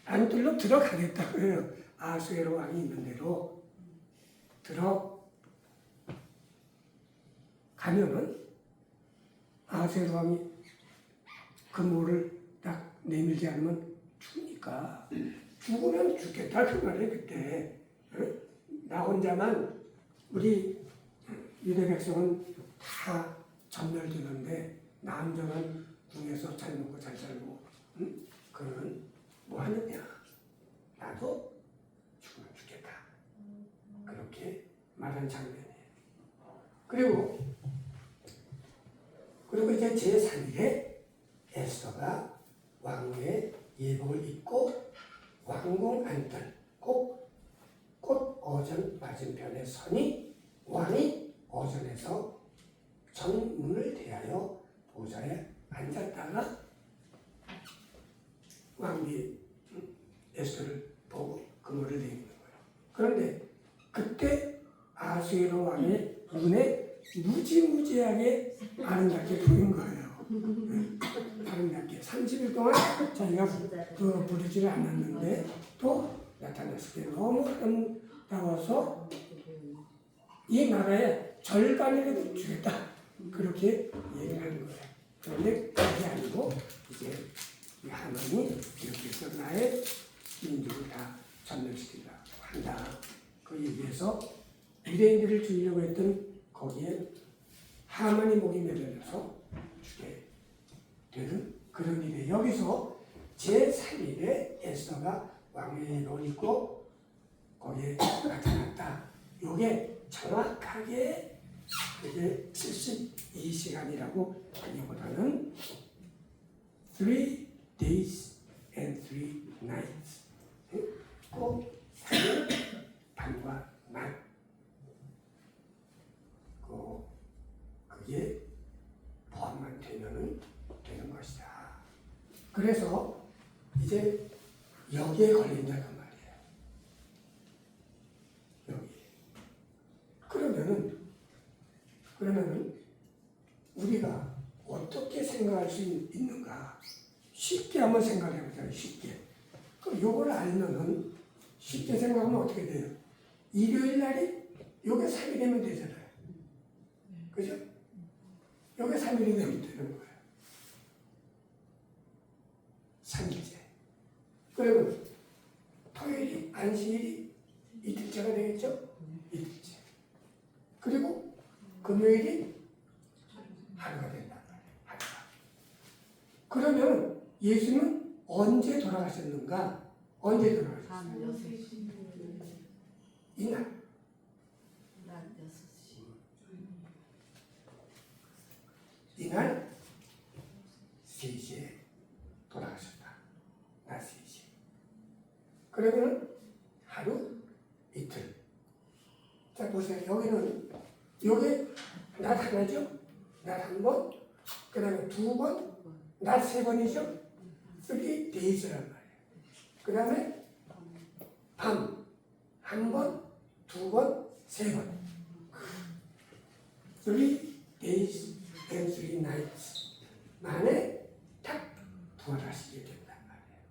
안뜰로 들어가겠다고요. 아하수에로 왕이 있는 대로 들어가면은 아하수에로 왕이 그 모를 딱 내밀지 않으면 죽으니까 죽으면 죽겠다 그 말이에요. 그때 나 혼자만 우리 유대 백성은 다 전멸되는데 나 혼자만 궁에서 잘 먹고 잘 살고 그러면 뭐 하느냐. 나도 죽으면 죽겠다. 그렇게 말한 장면이에요. 그리고 이제 제3일에 에스더가 왕후의 예복을 입고 왕궁 안뜰 곧 어전 맞은편에 서니 왕이 어전에서 정문을 대하여 보좌에 앉았다가 왕비 에스더를 보고 그물을 내미는 거예요. 그런데 그때 아하수에로 왕의 눈에 무지무지하게 아름답게 보인 거예요. 아름답게 30일 동안 자기가 부르지를 않았는데 또 나타났을 때 너무 아름답게 돌아와서 이 나라의 절반이라도 주겠다. 그렇게 얘기를 하는 거예요. 그런데 그게 아니고 이제 이 하나님이 이렇게 해서 나의 민족을 다 전멸시키려고 한다. 그 얘기에서 유대인들을 죽이려고 했던 거기에 하만이 목이 매달려서 죽게 되는 그런 일이에요. 여기서 제3일에 에스더가 왕의 옷을 입고 거기에 나타났다. 이게 정확하게 그게 72시간이라고 하기보다는 3 days and 3 nights. 꼭 3일 밤과 낮. 그게 포함만 되면은 되는 것이다. 그래서 이제 여기에 걸린다는 말이에요. 여기. 그러면은 우리가 어떻게 생각할 수 있는가? 쉽게 한번 생각해 보자. 쉽게. 그럼 요걸 알면은 쉽게 생각하면 어떻게 돼요? 일요일 날이 요게 3일 되면 되잖아요. 그죠? 요게 3일이 되면 되는 거예요. 3일째. 그러면 토요일이 안식일이 이틀째가 되겠죠? 이틀째. 그리고 금요일이 하루가 된단 말이에요. 하루가. 그러면 예수님은 언제 돌아가셨는가? 언제 돌아가셨어요?
밤 6시.
이날.
낮 6시.
이날 3시에 돌아가셨다. 낮 3시. 그러면 하루 이틀. 자 보세요. 여기는 요게 낮 하나죠? 낮 한 번, 그 다음에 2번, 낮 3번이죠? 3 days란 말이에요. 그 다음에 밤 한 번, 2번, 3번. 3 days and 3 nights 만에 딱 부활하시게 된단 말이에요.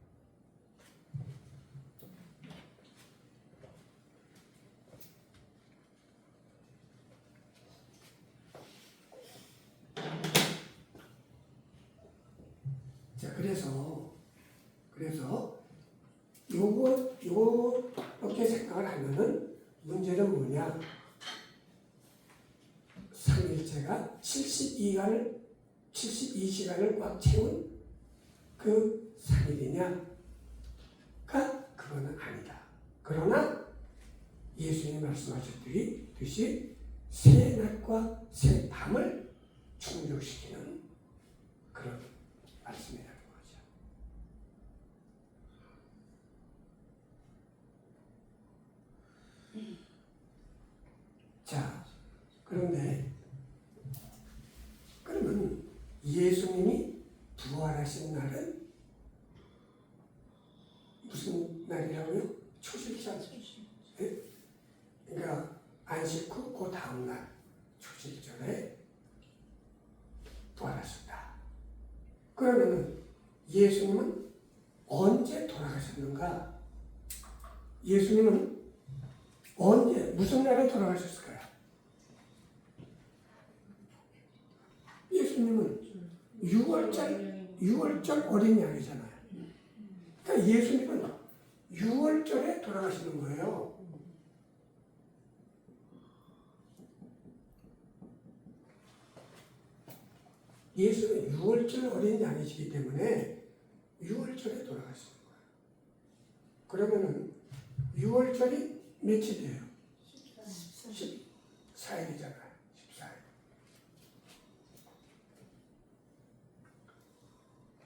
자, 그래서 요렇게 생각을 하면은 문제는 뭐냐? 3일째가 72시간을 꽉 채운 그 3일이냐가 그거는 아니다. 그러나 예수님이 말씀하셨듯이 새 낮과 새 밤을 충족시키는 그런 말씀이라는 거죠. 자, 그러면 예수님이 부활하신 날은 무슨 날이라고요? 초실절. 네? 그러니까 안식 후 그 다음 날 초실절에 부활하셨다. 그러면 예수님은 언제 돌아가셨는가? 예수님은 언제 무슨 날에 돌아가셨을까요? 예수님은 6월절 어린 양이잖아요. 그러니까 예수님은 6월절에 돌아가시는 거예요. 예수는 6월절 어린 양이시기 때문에 6월절에 돌아가시는 거예요. 그러면은 6월절이 며칠이에요? 14일이잖아요. 14일.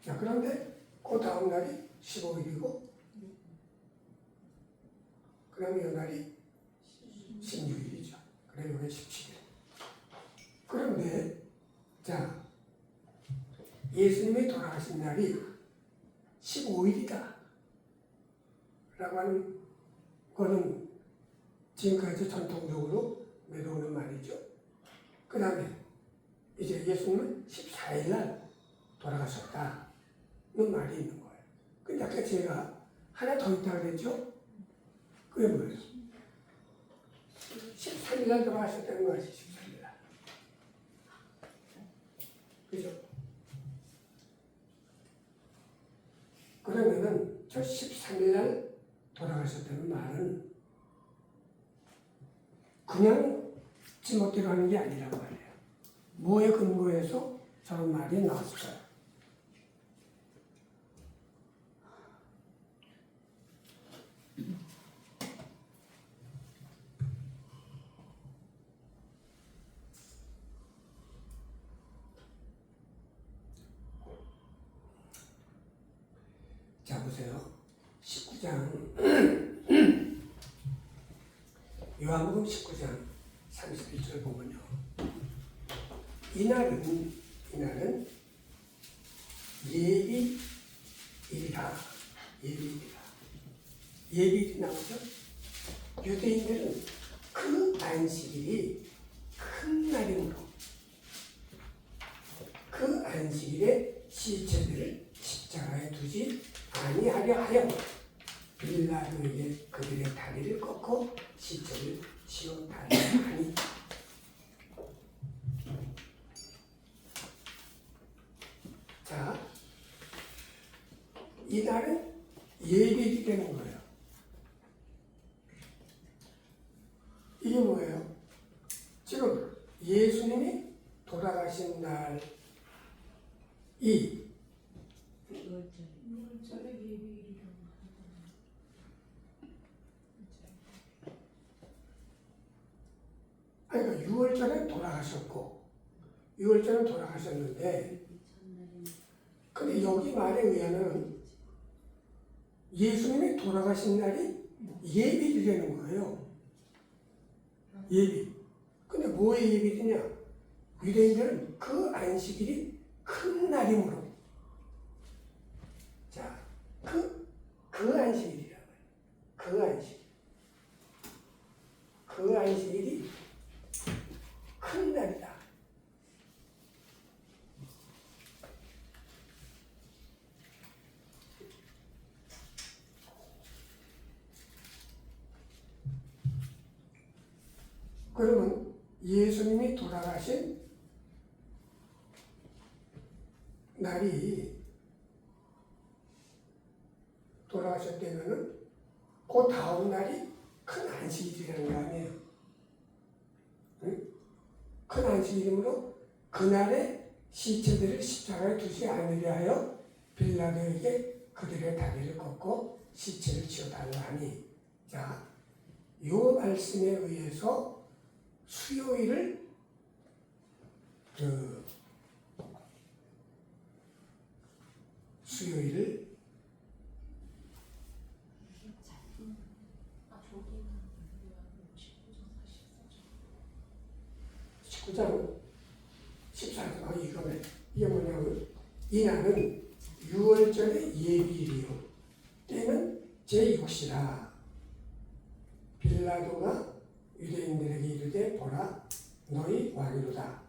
자, 그런데 그 다음 날이 15일이고 그 다음에 이 날이 16일이죠. 그래 이게 17일. 그런데 자, 예수님이 돌아가신 날이 15일이다 라고 하는 거는 지금까지 전통적으로 내려오는 말이죠. 그 다음에 이제 예수님은 14일 날 돌아가셨다는 말이 있는 거예요. 근데 아까 제가 하나 더 있다고 그랬죠? 그게 뭐예요? 13일 날 돌아가셨다는 것이 13일 날. 그죠? 그러면은 저 13일 날 돌아가셨다는 말은 그냥 지멋대로 하는 게 아니란 말이에요. 뭐에 근거해서 저런 말이 나왔을까요? 자, 보세요. 19장 요한복음 19장 31절 보면요. 이날은 예비일이다. 예비일이 나오죠. 유대인들은 그 안식일이 큰 날이므로 그 안식일에 시체들을 십자가에 두지 아니하려 하여 빌라도에게 그들의 다리를 꺾고 시체를 치워달라 하니. 자, 이날은 예비일이 되는 거예요. 이게 뭐예요? 지금 예수님이 돌아가신 날이 그러니까 6월절에 돌아가셨고 6월절에 돌아가셨는데, 근데 여기 말에 의하면 예수님이 돌아가신 날이 예비일이 되는 거예요. 예비. 근데 뭐의 예비일이냐? 유대인들은 그 안식일이 큰 날이므로. 자, 그 안식일이라고요. 그 안식. 그 안식일이 큰 날이다. 그러면 예수님이 돌아가신 날이 돌아가셨다면은 그 다음 날이 큰 안식일이라는 거 아니에요? 응? 큰 안식일이므로 그날에 시체들을 십자가에 두지 않으려 하여 빌라도에게 그들의 다리를 꺾고 시체를 치워달라 하니. 자, 요 말씀에 의해서 수요일을 수요일을 19장 14절 이게 뭐냐면 이날은 6월절의 예비일이요 때는 제6시라. 빌라도가 유대인들에게 이르되 보라 너희 왕이로다.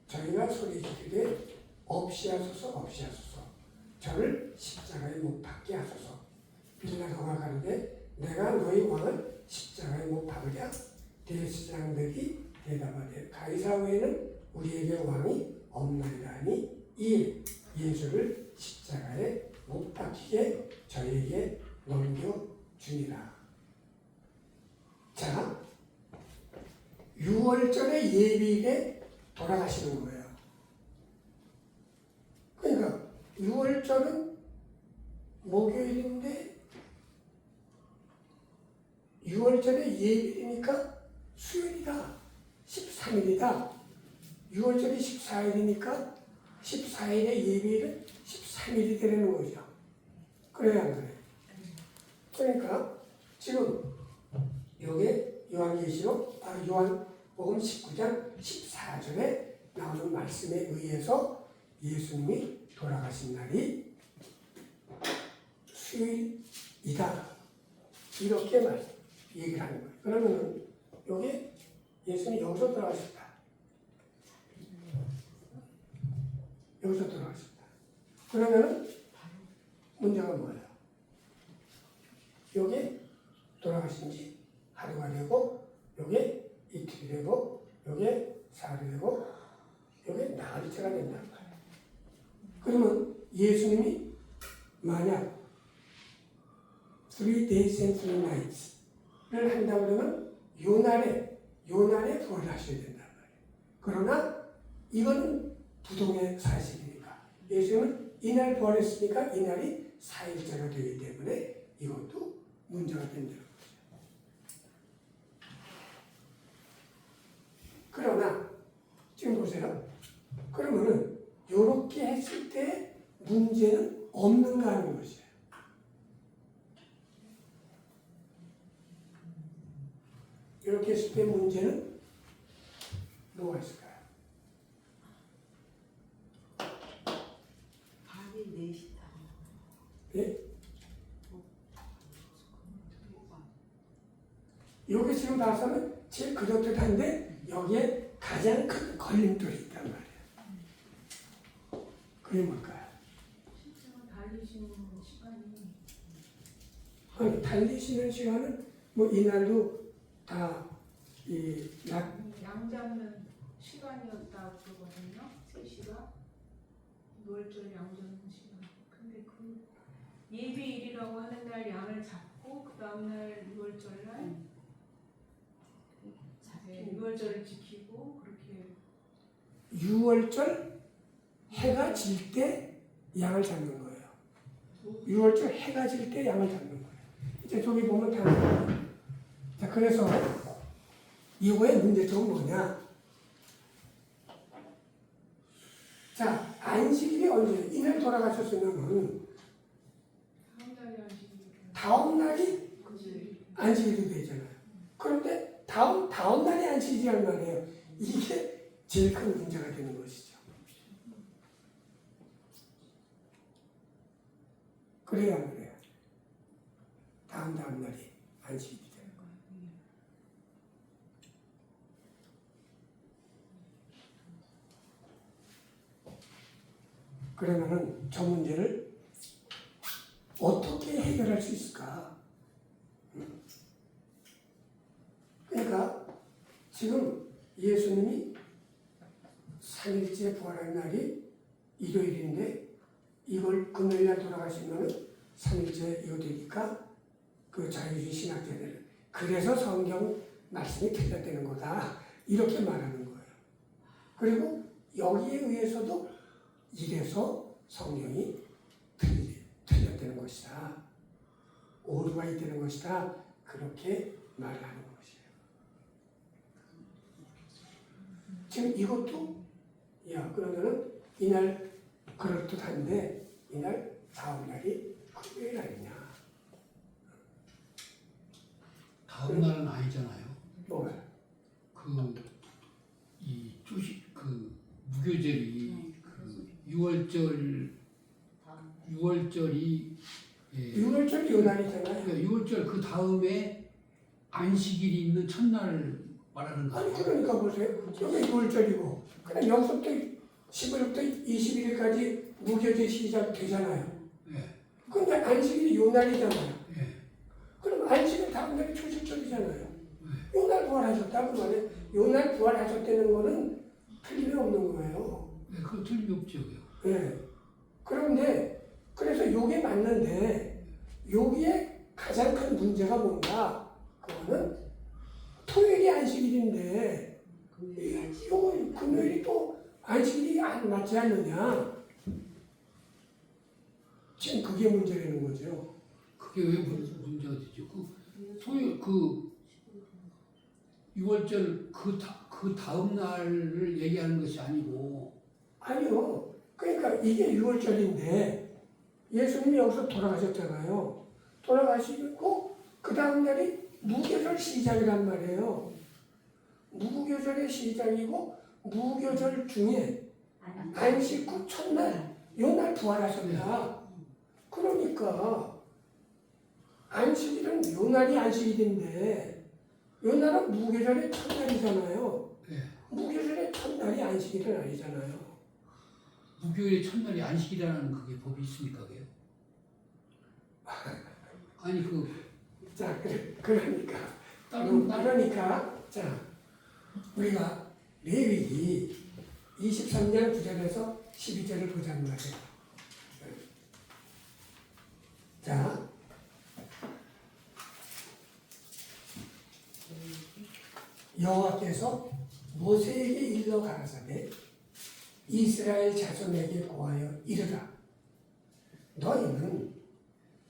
저희가 소리 지르되 없이 하소서 저를 십자가에 못 박게 하소서. 빌라도가 가로되 내가 너희 왕을 십자가에 못 박으랴. 대제사장들이 대답하되 가이사 외에는 우리에게 왕이 없나이다 하니 이 예수를 십자가에 못 박히게 저희에게 넘겨주니라. 자, 6월절의 예비일에 돌아가시는 거예요. 그러니까 6월절은 목요일인데 6월절의 예비일이니까 수요일이다. 13일이다. 6월절이 14일이니까 14일의 예비일은 13일이 되는 거죠. 그래야 안 그래요? 그러니까 지금 요게 요한계시록 요한복음 19장 14절에 나오는 말씀에 의해서 예수님이 돌아가신 날이 수요일이다. 이렇게 얘기를 하는 거예요. 그러면 요게 예수님이 여기서 돌아가셨다. 여기서 돌아가셨다. 그러면 문제가 뭐예요? 요게 돌아가신 지 하루가 되고 요게 이틀이 되고 요게 사흘이 되고 요게 나흘째가 된단 말이에요. 그러면 예수님이 만약 3 days and 3 nights를 한다고 그러면 요날에 부활하셔야 된단 말이에요. 그러나 이거는 부동의 사실이니까 예수님은 이날 부활했으니까 이날이 4일째가 되기 때문에 이것도 문제가 된다는 거죠. 그러나 지금 보세요. 그러면은 이렇게 했을 때 문제는 없는가 하는 것이에요. 이렇게 했을 때 문제는 뭐가 있을까요?
밥이 4시다.
예? 여기 지금 봐서는 제일 그렇듯한데 여기에 가장 큰 걸림돌이 있단 말이에요. 그게 뭘까요?
실제로 달리시는 시간이
아니, 달리시는 시간은 뭐 이날도 다이
양 잡는 시간이었다고 그러거든요. 3시가 노을절 양 잡는 시간. 근데 그 예배일이라고 하는 날 양을 잡고 그 다음날 6월절 날 네, 6월절을 지키고 그렇게
6월절 해가 질 때 양을 잡는 거예요. 6월절 해가 질 때 양을 잡는 거예요. 이제 저기 보면 다 나와요. 자, 그래서 이거의 문제점은 뭐냐? 자, 안식일이 언제? 이날 돌아가셨으면
다음 날이 안식일이에요.
다음 날이
그지.
안식일이 되잖아요. 그런데 다음 날이 안식일이 할 말이에요. 이게 제일 큰 문제가 되는 것이죠. 그래야 말이에요. 다음 날이 안식일이 되는 거예요. 그러면은 저 문제를 어떻게 해결할 수 있을까? 그러니까 지금 예수님이 3일째 부활한 날이 일요일인데 이걸 금요일날 돌아가시면 3일째 이거 되니까 그 자유주의 신학자들은 그래서 성경 말씀이 틀렸다는 거다 이렇게 말하는 거예요. 그리고 여기에 의해서도 이래서 성경이 틀렸다는 것이다. 오류가 있다는 것이다. 그렇게 말을 하는 것이에요. 지금 이것도 그러면은 이날 그럴듯한데 이날 다음 날이 금요일 아니냐?
다음 날은 아니잖아요.
뭐가?
이 조식 무교절이 6월절이
6월절 요 날이잖아요.
그러니까 6월절 그 다음에 안식일이 있는 첫날 말하는 거
아니
아니에요?
그러니까 보세요. 여기 6월절이고 그럼 여기서부터 11월부터 21일까지 무교절 시작되잖아요.
예.
근데 안식일이 요 날이잖아요.
예.
그럼 안식일 다음 날이 초실절이잖아요. 요 날 부활하셨다고 말해. 요 날 부활하셨다는 거는 틀림이 없는 거예요.
네, 그거 틀림이 없죠.
예. 그런데 그래서 요게 맞는데 여기에 가장 큰 문제가 뭔가? 그거는 토요일이 안식일인데 이거 금요일이 또 안식일이 안 맞지 않느냐? 지금 그게 문제라는 거죠.
그게 왜 문제가 되죠? 토요일 6월절 그 다음 날을 얘기하는 것이 아니고
아니요. 그러니까 이게 6월절인데 예수님이 여기서 돌아가셨잖아요. 돌아가시고 그 다음 날이 무교절 시작이란 말이에요. 무교절의 시작이고 무교절 중에 안식 후 첫날 요 날 부활하셨다. 그러니까 안식일은 요 날이 안식일인데 요 날은 무교절의 첫날이잖아요.
예.
무교절의 첫날이 안식일은 아니잖아요.
무교일의 첫날이 안식이라는 그게 법이 있습니까? 그게요? 아니
자, 그러니까
다른
그러니까 자 우리가 레위기 23장 9절에서 12절을 보자는 말이에요. 자, 여호와께서 모세에게 일러 가라사대 이스라엘 자손에게 고하여 이르라. 너희는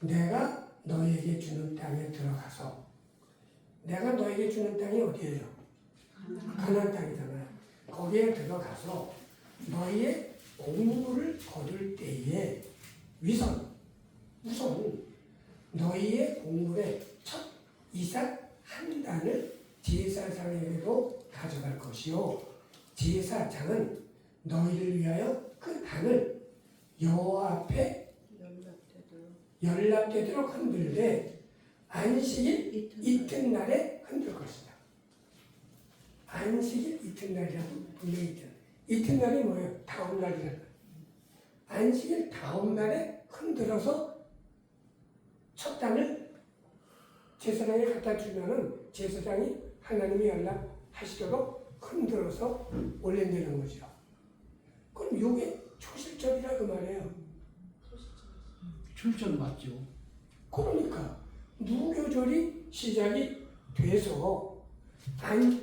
내가 너희에게 주는 땅에 들어가서, 내가 너희에게 주는 땅이 어디예요? 가나안 땅이잖아요. 거기에 들어가서 너희의 공물을 거둘 때에 우선 너희의 공물의 첫 이삭 한 단을 제사장에게도 가져갈 것이요, 제사장은 너희를 위하여 그 단을 여호와 앞에 연락되도록 흔들되 안식일 이튿날에 흔들 것이다. 안식일 이튿날이라고 분명히 있잖아요. 이튿날이 뭐예요? 다음 날이잖아요. 안식일 다음 날에 흔들어서 첫 단을 제사장에 갖다 주면은 제사장이 하나님이 연락하시도록 흔들어서 올린다는 거죠. 그럼 이게 초실절이라 그 말이에요.
출전 맞죠.
그러니까 무교절이 시작이 돼서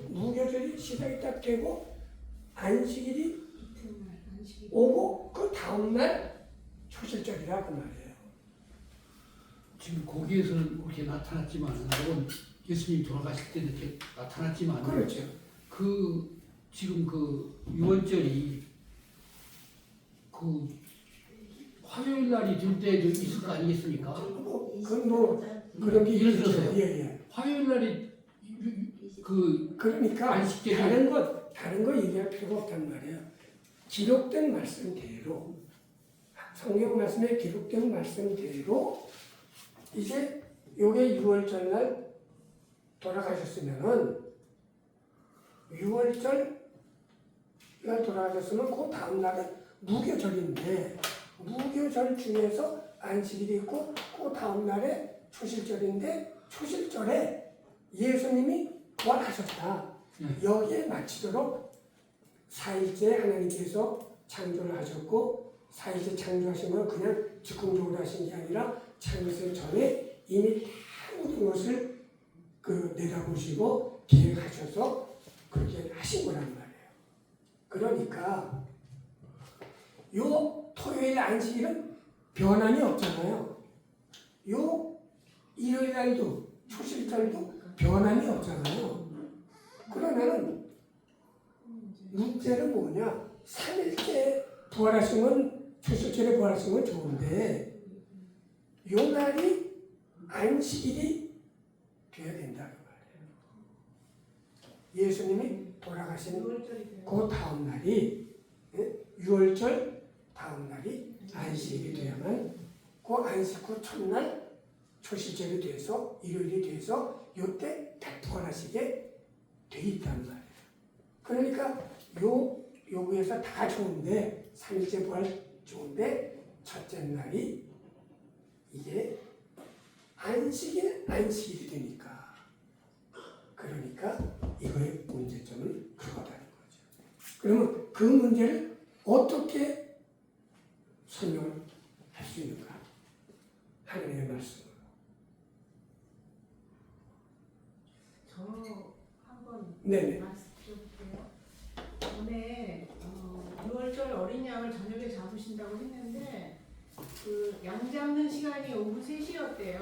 무교절이 시작이 딱 되고 안식일이 오고 그 다음날 초실절이라 그 말이에요.
지금 거기에서는 그렇게 나타났지만, 물론 예수님 돌아가실 때는 이렇게 나타났지만,
그렇죠.
그 지금 그 유월절이 그 화요일 날이 될 때도 있을 거 아니겠습니까?
그런 게
예를
있죠.
들어서요.
예.
화요일 날이
그러니까
안식절이
다른 거 얘기할 필요가 없단 말이에요. 기록된 말씀대로, 성경 말씀에 기록된 말씀대로 이제 요게 6월절 날 돌아가셨으면은 6월절 날 돌아가셨으면 그 다음 날은 무교절인데, 무교절 중에서 안식일이 있고 그 다음 날에 초실절인데, 초실절에 예수님이 부활하셨다. 여기에 맞추도록 4일째 하나님께서 창조를 하셨고, 4일째 창조하신 건 그냥 즉흥적으로 하신 게 아니라 창세 전에 이미 다 모든 것을 내다보시고 계획하셔서 그렇게 하신 거란 말이에요. 그러니까 요 토요일 안식일은 변함이 없잖아요. 요 일요일 날도 초실절도 변함이 없잖아요. 그러면은 문제는 뭐냐? 3일째 부활하신 건, 초실절에 부활하신 건 좋은데 요 날이 안식일이 돼야 된다 그 말이에요. 예수님이 돌아가신 그 다음 날이 6월절 다음 날이 안식일이 돼야만, 그 안식 후 첫날 초실절이 돼서 일요일이 돼서 요때 딱 부활하시게 돼 있단 말이에요. 그러니까 요구에서 다 좋은데, 3일째 부활 좋은데 첫째 날이 이게 안식일이 되니까, 그러니까 이거의 문제점은 그거다는 거죠. 그러면 그 문제를 어떻게 설명을 할 수 있는가? 하나님의 말씀으로.
저 한번
네네.
말씀드려볼게요. 전에 6월절 어린 양을 저녁에 잡으신다고 했는데 그 양 잡는 시간이 오후 3시였대요.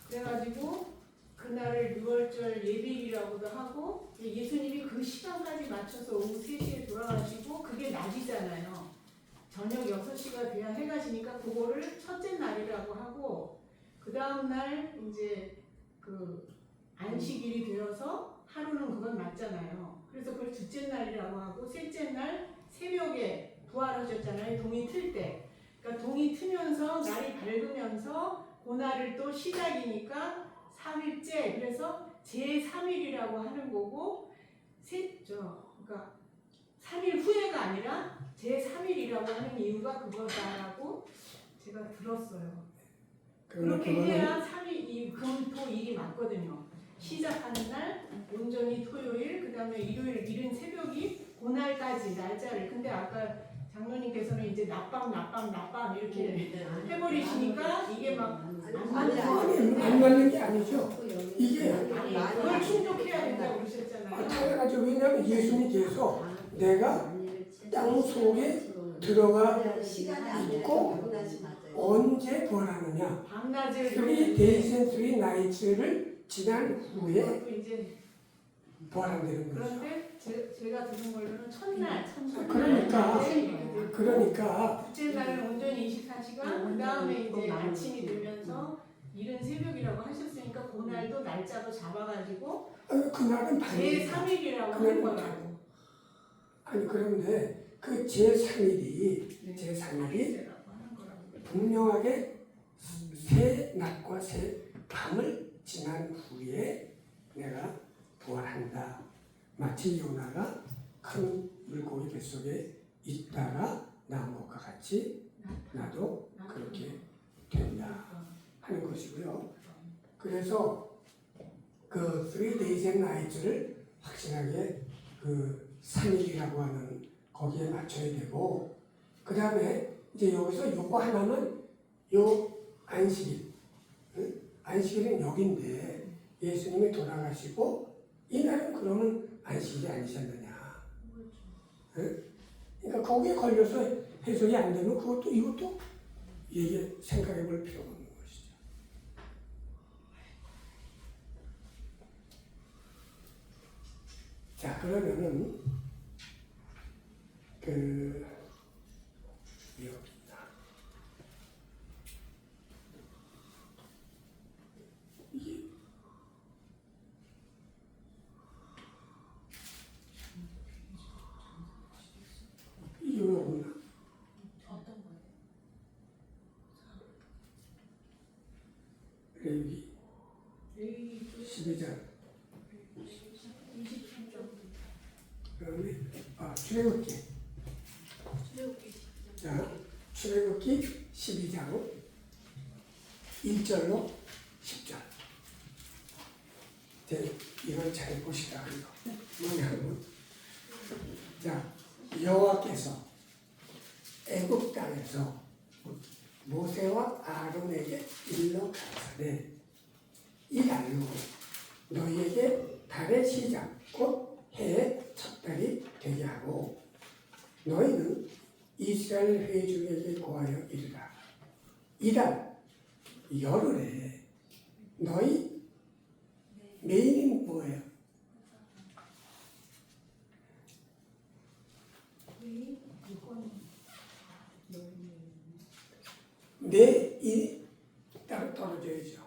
그래가지고 그날을 6월절 예비일이라고도 하고, 예수님이 그 시간까지 맞춰서 오후 3시에 돌아가시고 그게 낮이잖아요. 저녁 6시가 돼야 해가 지니까 그거를 첫째 날이라고 하고, 그 다음 날 이제 그 안식일이 되어서 하루는 그건 맞잖아요. 그래서 그걸 둘째 날이라고 하고, 셋째 날 새벽에 부활하셨잖아요. 동이 틀 때. 그러니까 동이 트면서 날이 밝으면서 그날을 또 시작이니까 3일째, 그래서 제3일이라고 하는 거고, 그러니까 3일 후에가 아니라 제3일이라고 하는 이유가 그거다라고 제가 들었어요. 그렇게 해야 3일, 금토일이 맞거든요. 시작하는 날, 온전히 토요일, 그 그다음에 일요일 이른 새벽이 그날까지 날짜를. 근데 아까 장로님께서는 이제 낮밤 이렇게 해버리시니까 이게 막 안 맞아.
안 맞는 게 아니죠. 이게
그걸 충족해야 된다고 그러셨잖아요.
당연하죠. 왜냐하면 예수님께서 내가 땅 속에 들어가 있고 언제 부활하느냐,
밤낮을
3 days and 3 nights를 지난 후에
그것도 이제
부활한다는 거죠.
그런데 제가 들은 걸로는 첫날
그러니까
둘째 날은 온전히 24시간, 그 다음에 이제 아침이 되면서 이른 새벽이라고 하셨으니까 그날도 날짜도 잡아가지고
그날은 반일.
제3일이라고 하는 거라고.
아니 그런데 그 제3일이 분명하게 새 낮과 새 밤을 지난 후에 내가 부활한다. 마치 요나가 큰 물고기 뱃속에 있다가 나온 것과 같이 나도 그렇게 된다 하는 것이고요. 그래서 그 3 days and nights를 확실하게 그 3일이라고 하는 거기에 맞춰야 되고, 그 다음에 이제 여기서 요거 하나는 요 안식일, 안식일은 여기인데 예수님이 돌아가시고 이날은 그러면 안식일이 아니셨느냐. 그러니까 거기에 걸려서 해석이 안 되면 이것도 얘기 생각해 볼 필요가 없는 것이죠. 자, 그러면은 여기다 이게 왜 없나?
어떤 거예요?
레위기 12장. 그다음에 출애굽기. 자, 출애굽기 12장 1절로 10절. 이걸 잘 보시라. 뭐냐면, 자, 여호와께서 애굽 땅에서 모세와 아론에게 일러 가라사대, 이 날로 너희에게 달의 시작 곧 해의 첫 달이 되게 하고 너희는 이스라엘 회중에게 고하여 이르라. 이달 열흘에 너희 메인이 뭐예요? 매일 따로 떨어져야죠.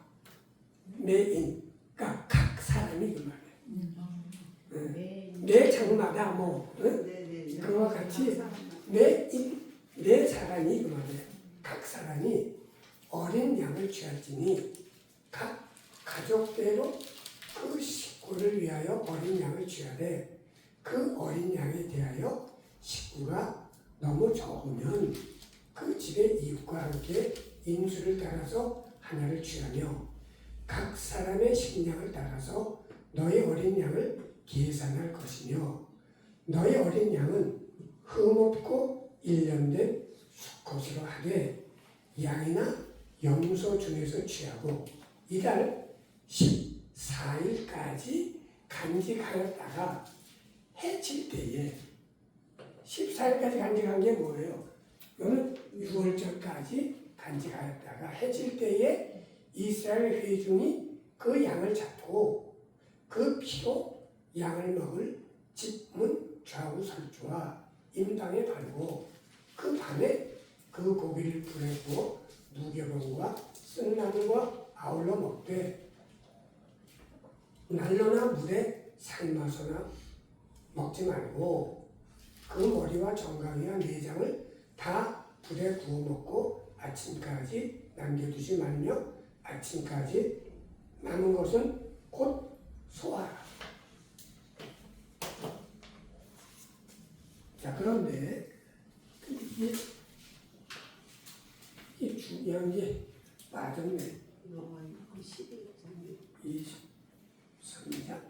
매인, 그러니까 각 사람이 그 말이에요. 매 장마다 그와 같이 매 사람이 그 말이에요. 각 사람이 어린 양을 취할지니 각 가족대로 그 식구를 위하여 어린 양을 취하되 그 어린 양에 대하여 식구가 너무 적으면 그 집의 이웃과 함께 인수를 따라서 하나를 취하며 각 사람의 식량을 따라서 너희 어린 양을 계산할 것이며 너희 어린 양은 흠없고 1년 된 수컷으로 하되 양이나 염소 중에서 취하고 이달 14일까지 간직하였다가 해칠 때에 14일까지 간직한 게 뭐예요? 이거는 6월절까지 간직하였다가 해질 때에 이스라엘 회중이 그 양을 잡고 그 피로 양을 먹을 집문 좌우 설주와 임당에 바르고 그 밤에 그 고기를 불에 구워 무교병과 쓴나물과 아울러 먹되 난로나 물에 삶아서나 먹지 말고 그 머리와 정강이와 내장을 다 불에 구워 먹고 아침까지 남겨두지 말며 아침까지 남은 것은 곧 소화하라. 자, 그런데 이게 중요한 게 빠졌네. 23장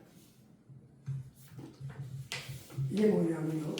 이게 뭐냐면요.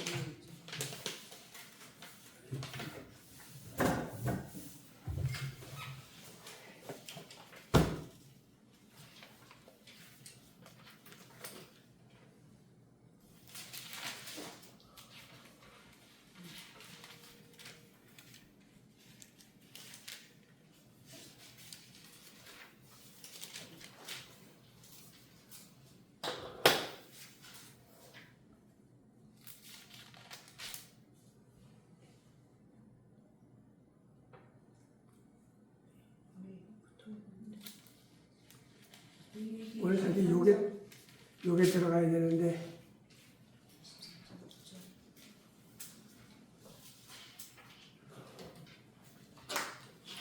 오늘 사실 요게 들어가야 되는데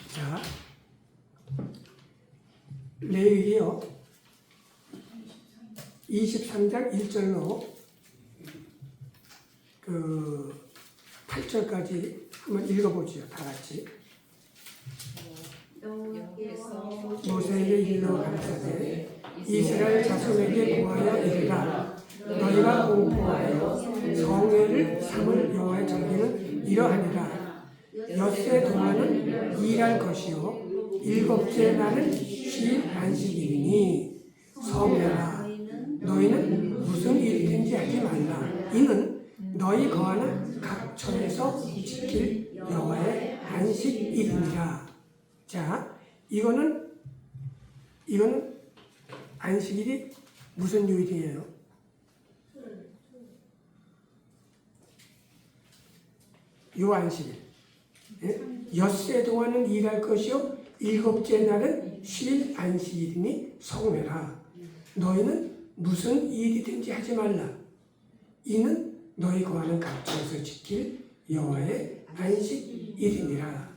자 레위기요 23장 1절로 그 8절까지 한번 읽어보죠. 다 같이. 모세에게 일러 가르치되 이스라엘 자손에게 고하여 이르라 너희가 공포하여 성회를 삼을 여호와의 절기는 이러하니라 엿새 동안은 일할 것이요 일곱째 날은 쉴 안식일이니 성회라 너희는 무슨 일이든지 하지 말라 이는 너희 거하는 각 처에서 지킬 여호와의 안식일이니라. 자, 이거는 안식일이 무슨 요일이에요? 요 안식일. 예? 엿새 동안은 일할 것이요 일곱째 날은 쉴 안식일이니 성회라. 너희는 무슨 일이든지 하지 말라. 이는 너희 거하는 각처에서 지킬 여호와의 안식일이니라.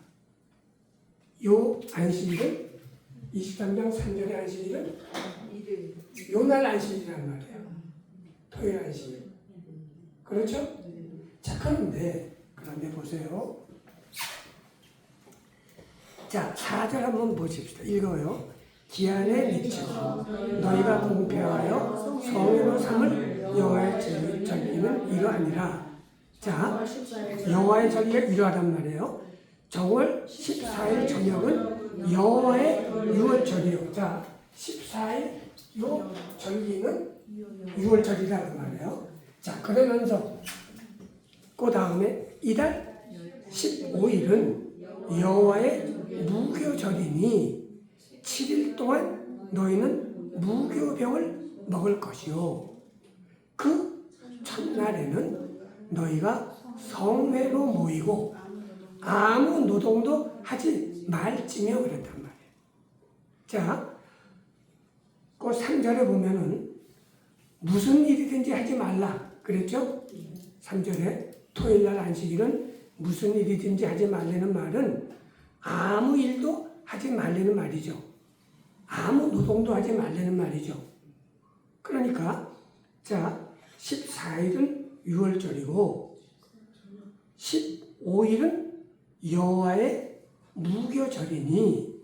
요 안식일은 23장 3절의 안식일은 요날 안식일이란 말이에요. 토요일 안식일. 그렇죠? 자, 그런데 보세요. 자, 4절 한번 보십시다. 읽어요. 기한에 미쳐 너희가 공표하여 성회로 삼을 여호와의 절기는 이러하니라. 자, 여호와의 절기가 이러하단 말이에요. 정월 14일 저녁은 여호와의 유월절이요. 자, 14일 요 절기는 유월절이라고 말해요. 자, 그러면서 그 다음에 이달 15일은 여호와의 무교절이니 7일 동안 너희는 무교병을 먹을 것이요. 그 첫날에는 너희가 성회로 모이고 아무 노동도 하지 말지며 그랬단 말이에요. 자, 그 3절에 보면은 무슨 일이든지 하지 말라 그랬죠? 3절에 토요일날 안식일은 무슨 일이든지 하지 말라는 말은 아무 일도 하지 말라는 말이죠. 아무 노동도 하지 말라는 말이죠. 그러니까 자 14일은 유월절이고 15일은 여호와의 무교절이니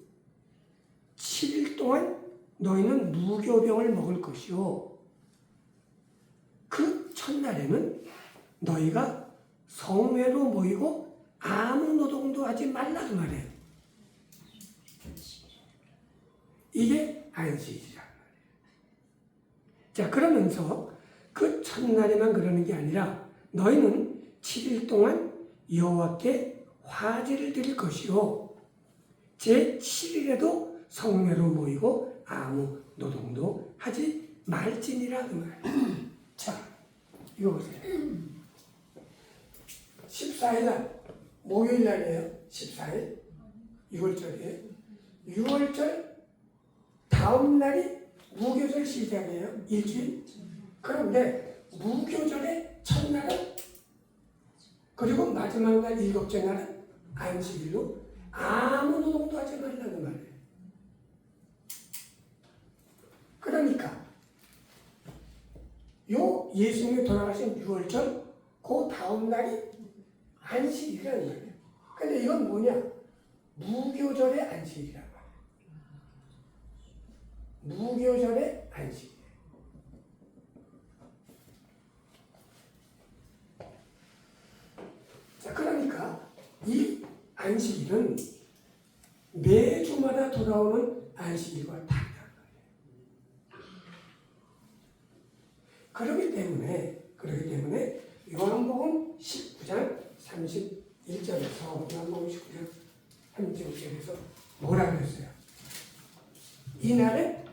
7일 동안 너희는 무교병을 먹을 것이요 그 첫날에는 너희가 성회로 모이고 아무 노동도 하지 말라고 말해요. 이게 안식일이란 말이에요. 자, 그러면서 그 첫날에만 그러는 게 아니라 너희는 7일 동안 여호와께 화제를 드릴 것이요 제 7일에도 성회로 모이고 아무 노동도 하지 말지니라 그 말이에요. 자, 이거 보세요. 14일 날 목요일 날이에요. 14일 6월절이에요. 6월절 다음 날이 무교절 시작이에요. 일주일. 그런데 무교절의 첫날은 그리고 마지막 날 일곱째 날은 안식일로 아무 노동도 하지 말라는 말이에요. 그러니까 요 예수님이 돌아가신 6월절 그 다음 날이 안식일이라는 말이에요. 근데 이건 뭐냐? 무교절의 안식일이란 말이에요. 무교절의 안식일. 안식일은 매주마다 돌아오는 안식일과 다르다. 그렇기 때문에 요한복음 19장 31절에서 요한복음 19장 31절에서 뭐라 그랬어요? 이날은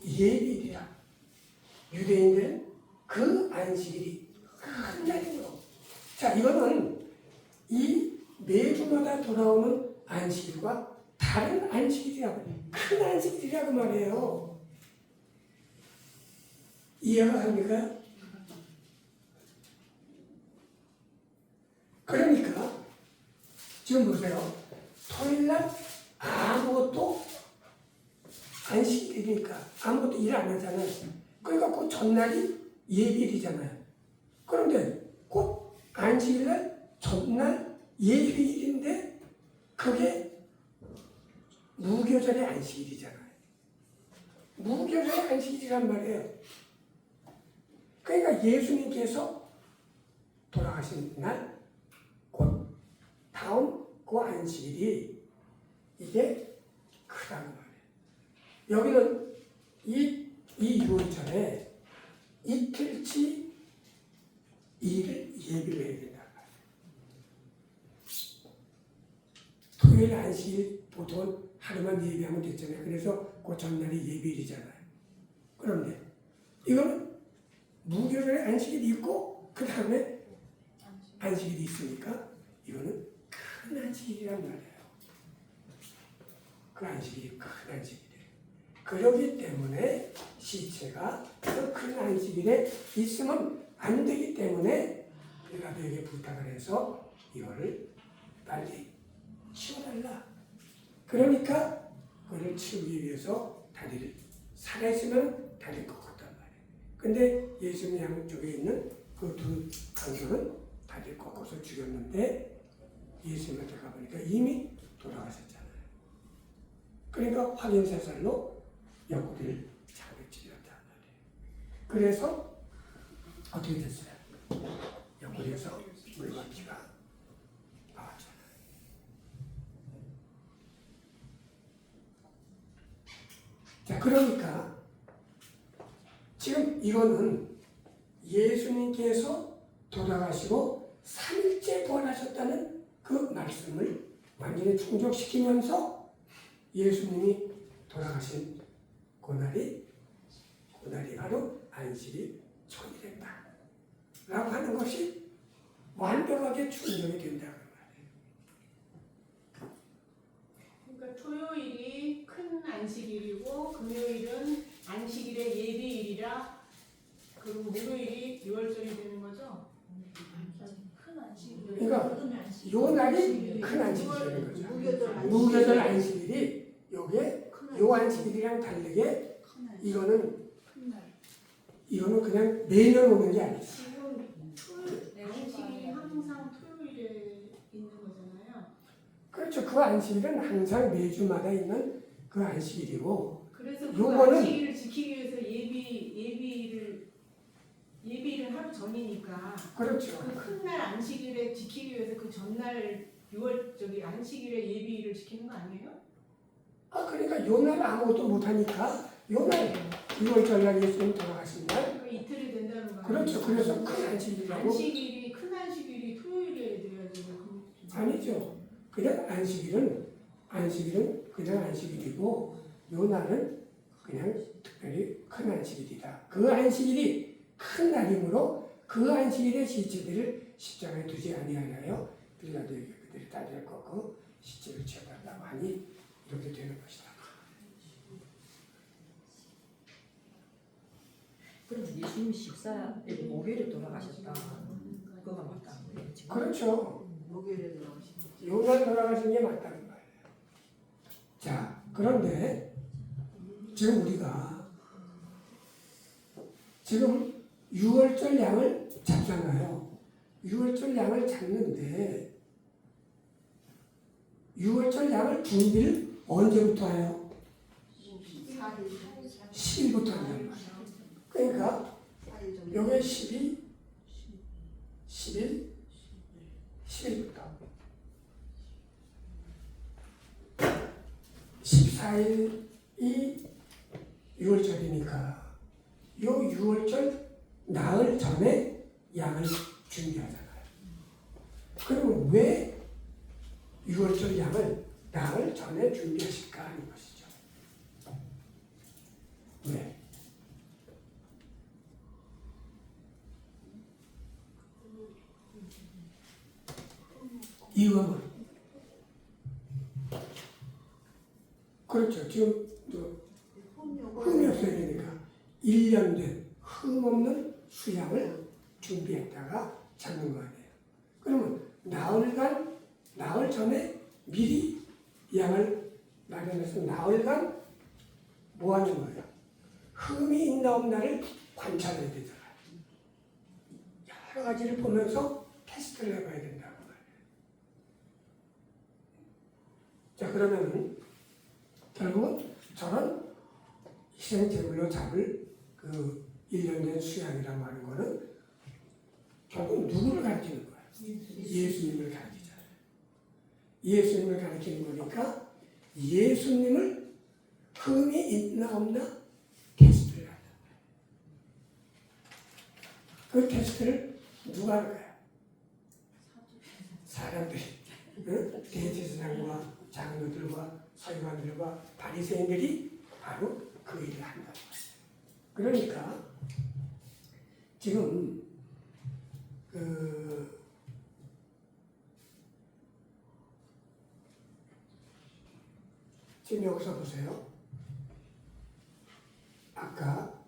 예비일이라. 유대인들은 그 안식일이 큰 날이므로. 자, 이거는 이 매주마다 돌아오는 안식일과 다른 안식일이라고, 큰 안식일이라고 말해요. 이해가 갑니까? 그러니까 지금 보세요. 토요일날 아무것도 안식일이니까 아무것도 일 안 하잖아요. 그러니까 그 전날이 예비일이잖아요. 그런데 곧 안식일날 전날 예비일인데 그게 무교절의 안식일이잖아요. 무교절의 안식일이란 말이에요. 그러니까 예수님께서 돌아가신 날, 곧 다음 그 안식일이 이게 크다는 말이에요. 여기는 이 6월절에 이틀치 일을 예비를 해야 된다는 말이에요. 토요일 안식일 보통 하루만 예비하면 됐잖아요. 그래서 그 전날이 예비일이잖아요. 그런데 이거는 무교절에 안식일이 있고 그 다음에 안식일이 있으니까 이거는 큰 안식일이란 말이에요. 그 안식일이 큰 안식일이에요. 그렇기 때문에 시체가 그 큰 안식일에 있으면 안 되기 때문에 빌라도에게 부탁을 해서 이거를 빨리 치워달라. 그러니까 그걸 치우기 위해서 다리를 살아있으면 다리를 꺾었단 말이에요. 근데 예수님 양쪽에 있는 그 두 강도는 다리를 꺾어서 죽였는데 예수님한테 가보니까 이미 돌아가셨잖아요. 그러니까 확인사살로 여고를 자백질렀단 말이에요. 그래서 어떻게 됐어요? 여고에서 물과 피가 나왔잖아요. 자, 그러니까 지금 이거는 예수님께서 돌아가시고 3일째 부활하셨다는 그 말씀을 완전히 충족시키면서 예수님이 돌아가신 그날이 바로 안식일 초일이다 라고 하는 것이 완벽하게 충족이 된다는 말이에요.
그러니까 토요일이 큰 안식일이고 금요일은 안식일의 예비일이라 그리고 목요일이 6월절이 되는 거죠?
큰 안식일.
그러니까 요 날이 큰 안식일이 되는 거죠. 무교절 안식일이 요게 요 안식일이랑 다르게 이거는 그냥 매년 오는 게 아니에요.
지금 안식일이 항상 토요일에 있는 거잖아요.
그렇죠. 그 안식일은 항상 매주마다 있는 그 안식일이고
그래서 그
요거는
안식일을 지키기 위해서 예비일은 하루 전이니까
그렇죠.
그 큰 날 안식일에 지키기 위해서 그 전날 6월 안식일에 예비일을 지키는 거 아니에요?
그러니까 요 날 아무것도 못하니까 요 날 6월 전날 예수님 돌아가신 날
그 이틀이 된다는 거 아니에요?
그렇죠. 그래서 큰 안식일이라고
큰 안식일이 토요일에 돼야지.
아니죠. 그냥 안식일은 그냥 안식일이고 요 날은 그냥 특별히 큰 안식일이다. 그 안식일이 큰 날이므로 그 안식일의 시체들을 십자가에 두지 아니하여 빌라도에게 그들이 다리를 꺾고 시체를 치워달라고 하니 이렇게 되는 것이다.
그럼 예수님이 목요일에 돌아가셨다. 그거가 맞다는 거예요. 지금?
그렇죠.
목요일에 돌아가셨다.
요날 돌아가신 게 맞다는 거예요. 자, 그런데 지금 우리가 지금 6월절 양을 잡잖아요. 6월절 양을 잡는데 6월절 양을 준비를 언제부터 해요? 10일부터 한단 말이에요. 그러니까 요게 12, 11, 10일부터 14일이 6월절이니까 요 6월절 나흘 전에 양을 준비하잖아요. 그러면 왜 6월절 양을 나흘 전에 준비하실까 하는 것이죠. 왜? 이유가 뭐? 그렇죠. 지금 흠이 없어야 되니까 1년 된 흠없는 수양을 준비했다가 잡는 거 아니에요. 그러면 나흘 전에 미리 양을 마련해서 나흘간 뭐 하는 거예요? 흠이 있나 없나를 관찰해야 되잖아요. 여러 가지를 보면서 테스트를 해봐야 된다고 말이에요. 자, 그러면은 결국은 저런 희생제물로 잡을 그 1년 된 수양이라고 하는 거는 결국 누구를 가리키는 거예요? 예수님을 가리키잖아요. 예수님을 가리키는 거니까 예수님을 흠이 있나 없나 테스트를 한다. 그 테스트를 누가 할까요? 사람들이. 응? 대제사장과 장로들과 서기관들과 바리새인들이 바로 그 일을 한다는 거예요. 그러니까 지금 지금 여기서 보세요. 아까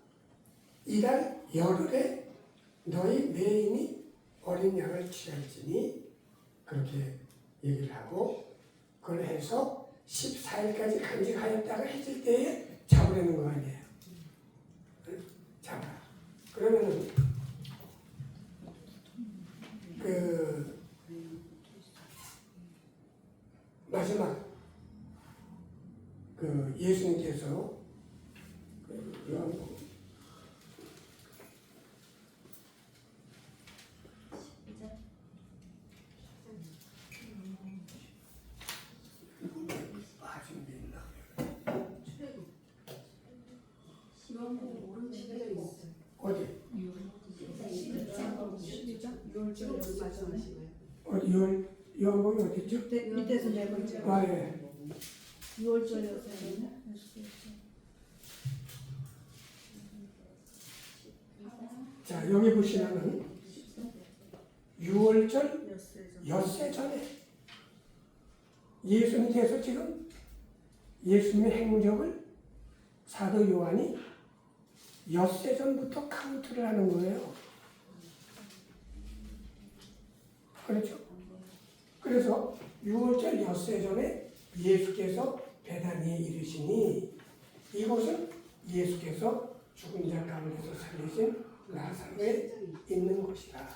이달 열흘에 너희 매인이 어린 양을 취할지니 그렇게 얘기를 하고 그걸 해서 14일까지 간직하였다가 해질 때에 잡으려는 거 아니에요. 잡아. 그러면은 마지막 예수님께서 어디? 6월 요한복음 어디죠?
밑에서 네 번째.
아 예.
6월절이었어요.
자 여기 보시면은 6월절 엿새 전에 예수님께서 지금 예수님의 행적을 사도 요한이 엿새 전부터 카운트를 하는 거예요. 그렇죠? 그래서 6월절 엿새 전에 예수께서 베다니에 이르시니 이곳은 예수께서 죽은 자 가운데서 살리신 라사로에 있는 곳이다.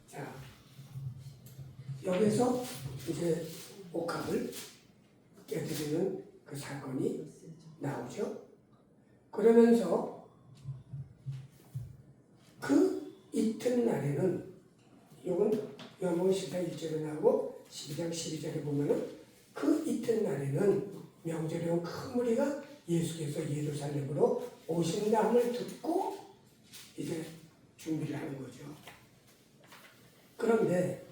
자, 여기서 이제 옥합을 깨뜨리는 그 사건이 나오죠. 그러면서 그 이튿날에는 이건 요한복음 10장 1절에 나오고 12장 12절에 보면은 그 이튿날에는 명절에 온 큰 무리가 예수께서 예루살렘으로 오신다함을 듣고 이제 준비를 하는 거죠. 그런데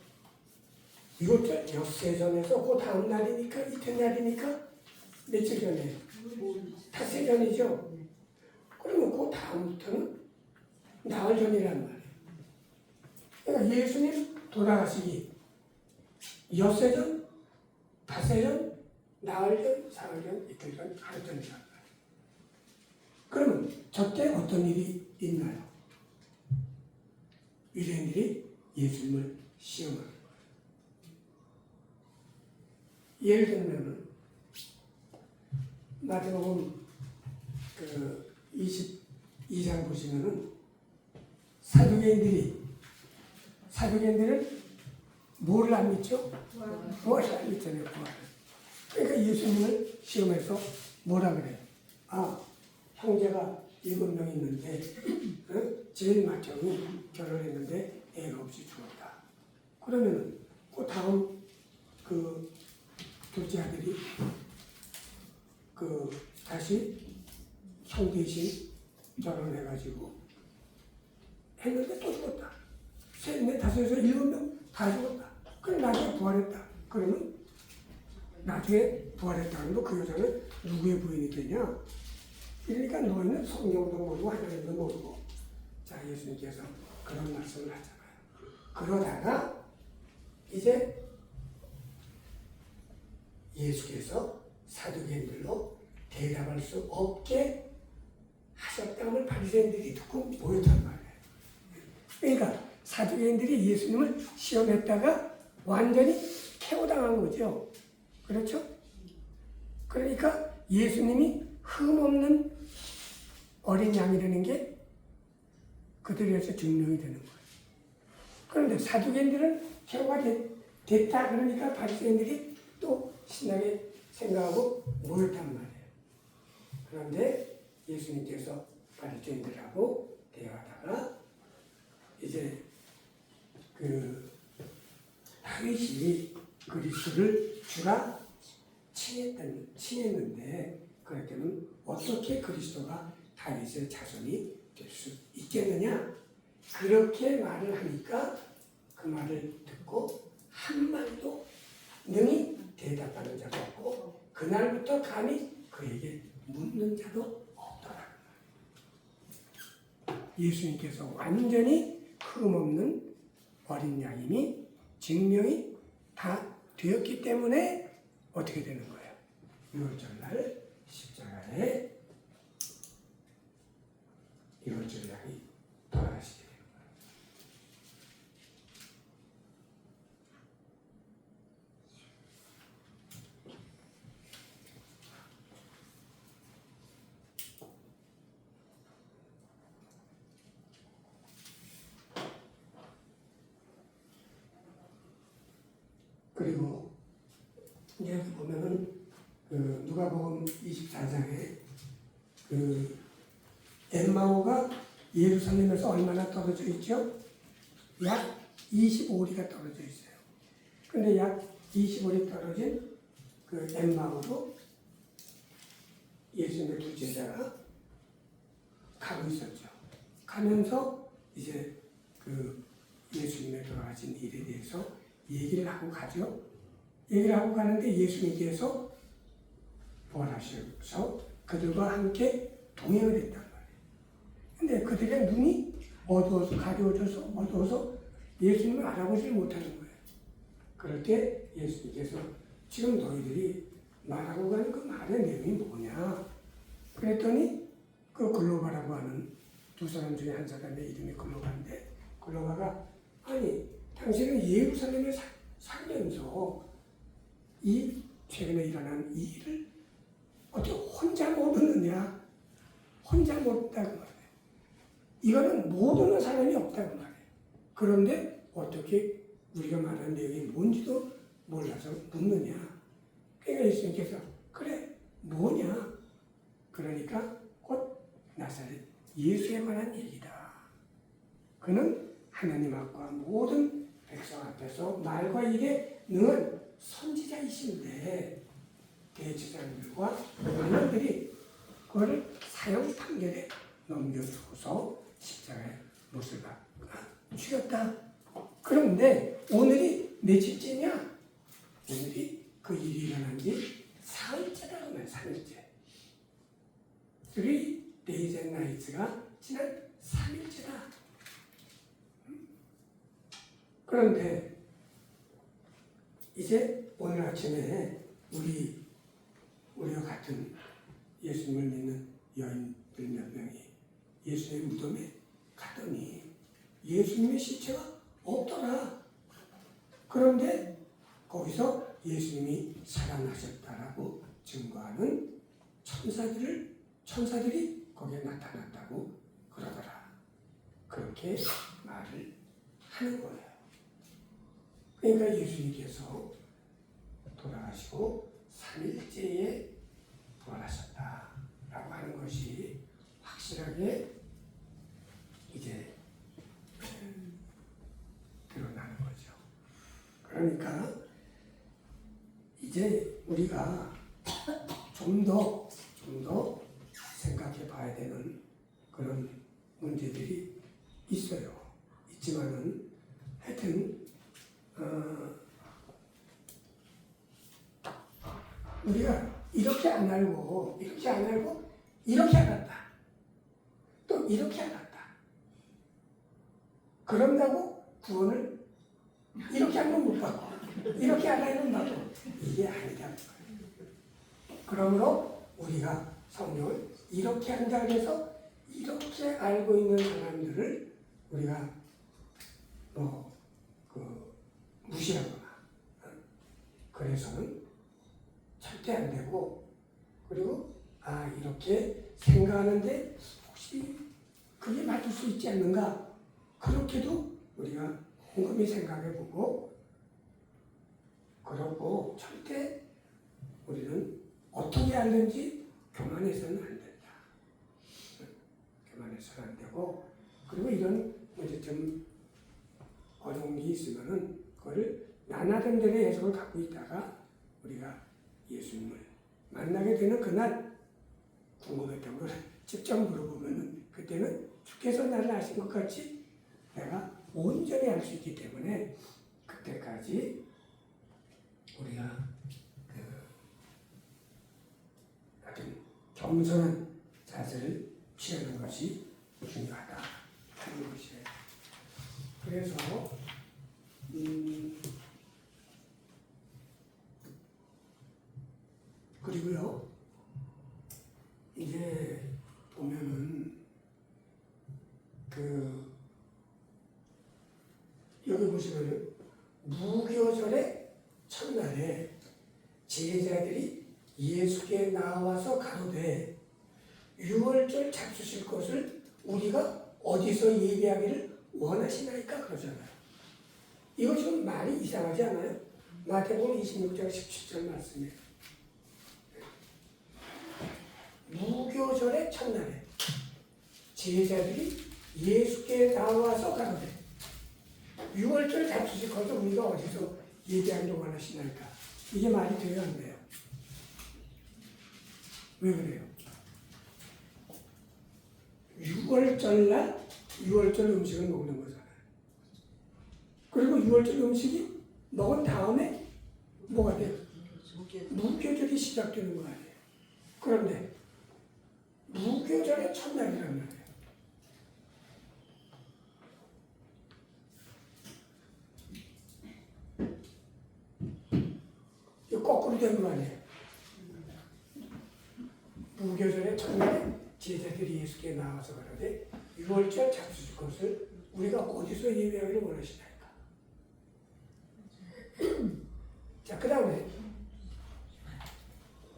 이것도 엿새 전에서 그 다음 날이니까 이튿날이니까 며칠 전에 닷새 전이죠. 그러면 그 다음부터는 나흘 전이란 말이에요. 그러니까 예수님 돌아가시기 엿새 전, 닷새 전, 나흘 전, 사흘 전, 이틀 전, 하루 전이란 말이에요. 그러면 저때 어떤 일이 있나요? 유대인들이 예수님을 시험하는 거예요. 예를 들면은 마태복음 22장 보시면은 사두개인들은 뭐를 안 믿죠? 부활을 안 믿잖아요. 부활을. 그러니까 예수님을 시험해서 뭐라 그래요? 아, 형제가 7명 있는데 제일 맏형이 결혼했는데 애가 없이 죽었다. 그러면은 그 다음 그 둘째 아들이 다시 형 대신 결혼해가지고 했는데 또 죽었다. 셋, 넷, 다섯, 여섯, 7명 다 죽었다. 그래 나중에 부활했다. 그러면 나중에 부활했다는 거 그 여자는 누구의 부인이 되냐? 그러니까 너희는 성경도 모르고 하나님도 모르고. 자, 예수님께서 그런 말씀을 하잖아요. 그러다가 이제 예수께서 사두개인들로 대답할 수 없게 하셨다는 바리새인들이 듣고 모였단 말이에요. 그러니까 사두개인들이 예수님을 시험했다가 완전히 KO당한 거죠. 그렇죠? 그러니까 예수님이 흠없는 어린 양이라는 게 그들에서 증명이 되는 거예요. 그런데 사두개인들은 KO가 됐다 그러니까 바리새인들이 또 신나게 생각하고 모였단 말이에요. 그런데 예수님께서 바리새인들하고 대화하다가 이제 다윗이 그리스도를 주라 칭했는데 그랬더니 어떻게 그리스도가 다윗의 자손이 될 수 있겠느냐? 그렇게 말을 하니까 그 말을 듣고 한 말도 능히 대답하는 자가 없고 그날부터 감히 그에게 묻는 자도 없더라. 예수님께서 완전히 흠없는 어린 양이니 증명이 다 되었기 때문에 어떻게 되는 거예요? 6월절날 십자가에 6월절 양이 돌아가시게 되는 거예요. 그리고 이제 여기 보면은 누가복음 24장에 엠마오가 예루살렘에서 얼마나 떨어져 있죠? 약 25리가 떨어져 있어요. 근데 약 25리 떨어진 엠마오로 예수님의 두 제자가 가고 있었죠. 가면서 이제 예수님의 돌아가신 일에 대해서 얘기를 하고 가죠. 얘기를 하고 가는데 예수님께서 부활하셔서 그들과 함께 동행을 했단 말이에요. 근데 그들의 눈이 어두워서 가려워져서 예수님을 알아보지 못하는 거예요. 그럴 때 예수님께서 지금 너희들이 말하고 가는 그 말의 내용이 뭐냐? 그랬더니 그 글로바라고 하는 두 사람 중에 한 사람의 이름이 글로바인데 글로바가 아니 당신은 예루살렘에 살면서 이 최근에 일어난 이 일을 어떻게 혼자 모르느냐? 혼자 모른다고 말해요. 이거는 모르는 사람이 없다고 말해요. 그런데 어떻게 우리가 말하는 내용이 뭔지도 몰라서 묻느냐? 그러니까 예수님께서 그래 뭐냐? 그러니까 곧 나사렛 예수에 관한 얘기다. 그는 하나님 앞과 모든 백성 앞에서 말과 일에 능한 선지자이신데 대제사장들과 관원들이 그걸 사형 판결에 넘겨주고서 십자가에 못을 박아 죽였다. 그런데 오늘이 며칠째냐? 오늘이 그 일이 일어난 지 사흘째다 그러면 사흘째. 3 days and nights가 지난 3일째다. 그런데 이제 오늘 아침에 우리와 같은 예수님을 믿는 여인들 몇 명이 예수님의 무덤에 갔더니 예수님의 시체가 없더라. 그런데 거기서 예수님이 살아나셨다라고 증거하는 천사들이 거기에 나타났다고 그러더라. 그렇게 말을 하는 거예요. 그러니까 예수님께서 돌아가시고 3일째에 부활하셨다라고 하는 것이 확실하게 이제 드러나는 거죠. 그러니까 이제 우리가 좀 더 좀 더 생각해 봐야 되는 그런 문제들이 있어요. 있지만은 하여튼 우리가 이렇게 안 알고 이렇게 알았다. 또 이렇게 알았다. 그런다고 구원을 이렇게 하면 못 받고 이렇게 알아야만 받고 이게 아니라는 거예요. 그러므로 우리가 성경을 이렇게 한다 그래서 이렇게 알고 있는 사람들을 우리가 무시하거나 그래서는 절대 안 되고, 그리고 이렇게 생각하는데 혹시 그게 맞을 수 있지 않는가, 그렇게도 우리가 곰곰이 생각해보고, 그러고 절대 우리는 어떻게 하는지 교만해서는 안 된다. 교만해서는 안 되고, 그리고 이런 문제점 어려운 게 있으면은 그거를 나나된 대로 해석을 갖고 있다가 우리가 예수님을 만나게 되는 그날 궁금했던 걸 직접 물어보면은 그때는 주께서 나를 아신 것 같이 내가 온전히 알 수 있기 때문에 그때까지 우리가 아주 겸손한 자세를 취하는 것이 중요하다 하는 것이에요. 그래서 그리고요, 이제 보면은 여기 보시면은 무교절의 첫날에 제자들이 예수께 나와서 가로되 유월절 잡수실 것을 우리가 어디서 예비하기를 원하시나이까 그러잖아요. 이거 좀 말이 이상하지 않아요? 마태복음 26장 17절 말씀이에요. 무교절의 첫날에 제자들이 예수께 나와서 가로되 유월절 잡수실 것을 우리가 어디서 예비하기를 원하시나이까. 이게 말이 돼요, 안 돼요? 왜 그래요? 유월절날 유월절 음식을 먹는 거잖아요. 그리고 유월절 음식이 먹은 다음에 뭐가 돼요? 무교절이 시작되는 거 아니에요. 그런데 무교절의 첫날이란 말이에요. 이거 거꾸로 된 거 아니에요. 무교절의 첫날에 제자들이 예수께 나와서 가로되 유월절 잡수실 것을 우리가 어디서 예배하기를 원하시나이까. 자, 그 다음에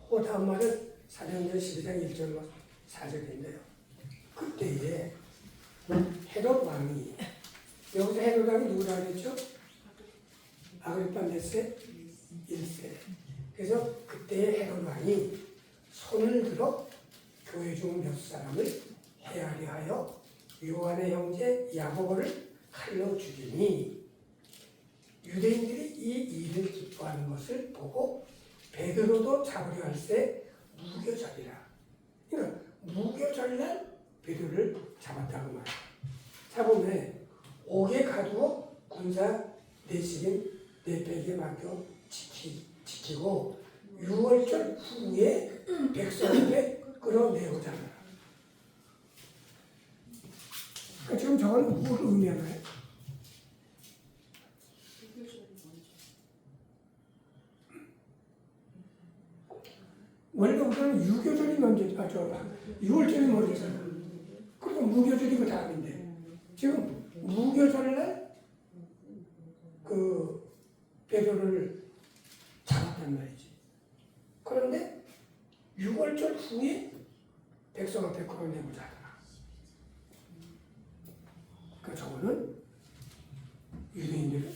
그 다음 말은 사도행전 12장 1절로 4절인데요. 그때에 헤롯 왕이, 여기서 헤롯 왕이 누구라 그랬죠? 아그리파 몇 세? 1세. 그래서 그때에 헤롯 왕이 손을 들어 교회 중 몇 사람을 헤아려 하여 요한의 형제 야고보를 칼로 죽이니 유대인들이 이 일을 기뻐하는 것을 보고 베드로도 잡으려 할세 무교절이라. 그러니까 무교절날 베드로를 잡았다고 말이야. 잡으면 옥에 가두어 군사 내시린 내백에 맡겨 지키고 6월절 후에 백성 앞에 끌어내오잖아. 그러니까 지금 저건 뭘 의미하나요? 원래 우리는 유교절이 먼저, 6월절이 먼저잖아. 그리고 무교절이 그 다음인데, 지금 무교절날 베드로를 잡았단 말이지. 그런데 6월절 후에 백성 앞에 끌어내고자 하더라. 그러니까 저거는 유대인들은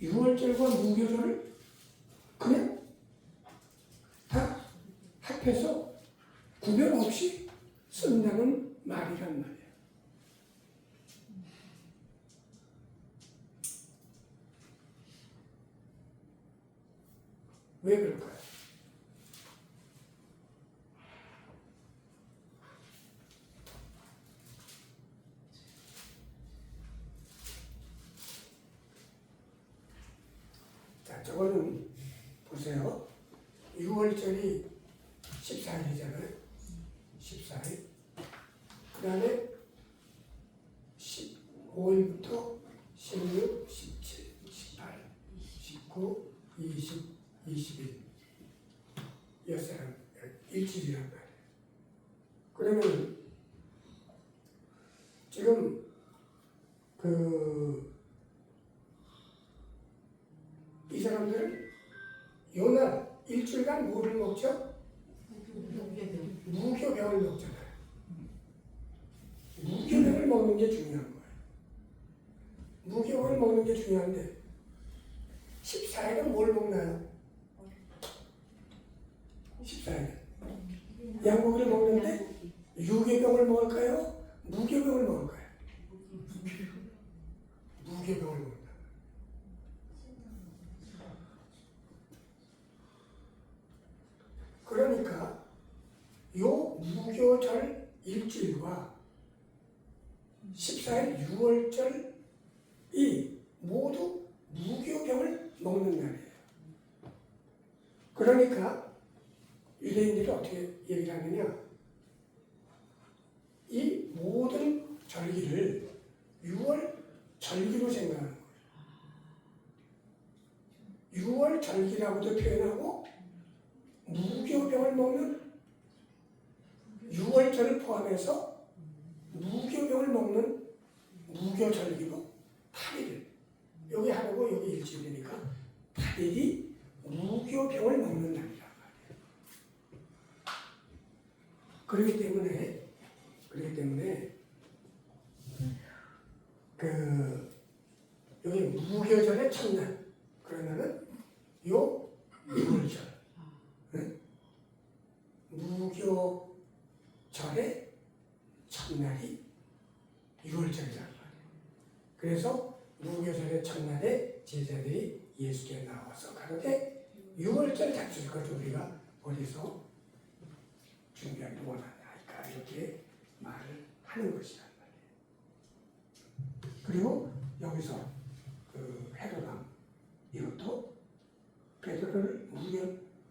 6월절과 무교절을 그냥 다 합해서 구별 없이 쓴다는 말이란 말이에요. 왜 그럴까요? 저거는 보세요. 6월절이 14일이잖아요. 14일. 그 다음에 15일부터 16, 17, 18, 19, 20, 21. 여사람 일주일이란 말이에요. 그러면 지금 이 사람들은 요날 일주일간 뭐를 먹죠? 무교병을 먹잖아요. 무교병을 먹는 게 중요한 거예요. 무교병을 먹는 게 중요한데 14일은 뭘 먹나요? 14일 양고기를 먹는데 유교병을 먹을까요? 무교병을 먹을까요? 무교병을 먹는다. 그러니까 요 무교절 일주일과 14일 6월절이 모두 무교병을 먹는 날이에요. 그러니까 유대인들이 어떻게 얘기를 하느냐, 이 모든 절기를 6월 절기로 생각하는 거예요. 6월 절기라고도 표현하고 무교병을 먹는 6월절을 포함해서 무교병을 먹는 무교절기로 8일, 여기 하루고 여기 일주일이니까 8일이 무교병을 먹는 날이란 말이에요. 그렇기 때문에 여기 무교절의 첫날, 그러면은 요 6월절, 무교절의 첫날이 6월절이란 말이에요. 그래서 무교절의 첫날에 제자들이 예수께 나와서 가로되 6월절 잡수실 것을 우리가 어디서 준비하기를 원하나이까, 이렇게 말을 하는 것이란 말이에요. 그리고 여기서 헤로당 이것도 베드로를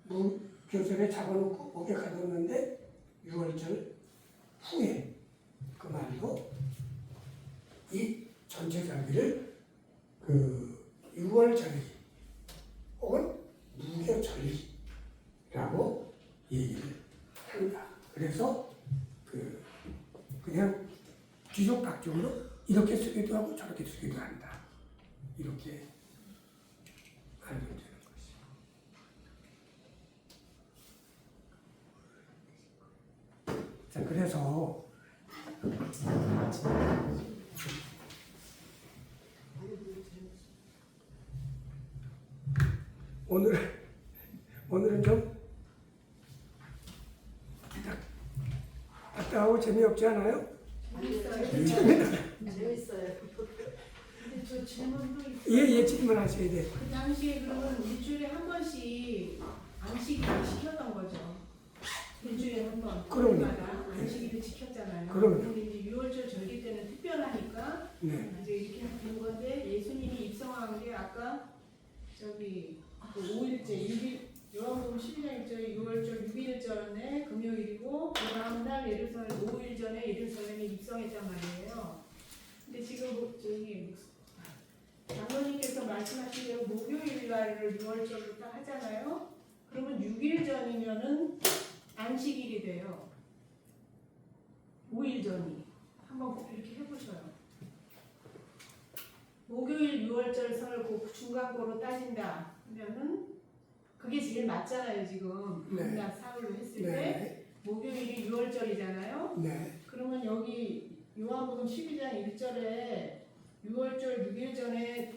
무교절에 잡아놓고 목에 가뒀는데 6월절 후에 그 말로 이 전체 절기를 6월절기 혹은 무교절기라고 얘기를 한다. 그래서 그냥 뒤죽박죽으로 이렇게 쓰기도 하고 저렇게 쓰기도 한다. 이렇게 알면 되는 것이죠. 자, 그래서 오늘은 좀 답답하고 재미없지 않아요?
재밌어요. 근데 저 질문도 있어요.
예, 질문하셔야 돼.
그 당시에 그러면 일주일에 한 번씩 안식일을 지켰던 거죠. 일주일에 한 번.
그럼요.
마다 안식일을 지켰잖아요.
그럼요.
근데 이제 6월절 절기 때는 특별하니까
네.
이제 이렇게 된 건데, 예수님이 입성한 게 아까 저기 그 5일째 요한복음 12장 1절에 6월절 6일절에 금요일이고 그 다음날 예루살렘 5일 전에 예루살렘에 입성했단 말이에요. 근데 지금 저기 장로님께서 말씀하신 대로 목요일 날을 6월절로 딱 하잖아요. 그러면 6일 전이면은 안식일이 돼요. 5일 전이. 한번 꼭 이렇게 해보셔요. 목요일 6월절 설을 그 중간고로 따진다 그러면은 그게 제일 맞잖아요. 지금
네.
밤낮 사흘로 했을 때
네.
목요일이 6월절이잖아요.
네.
그러면 여기 요한복음 12장 1절에 6월절 6일 전에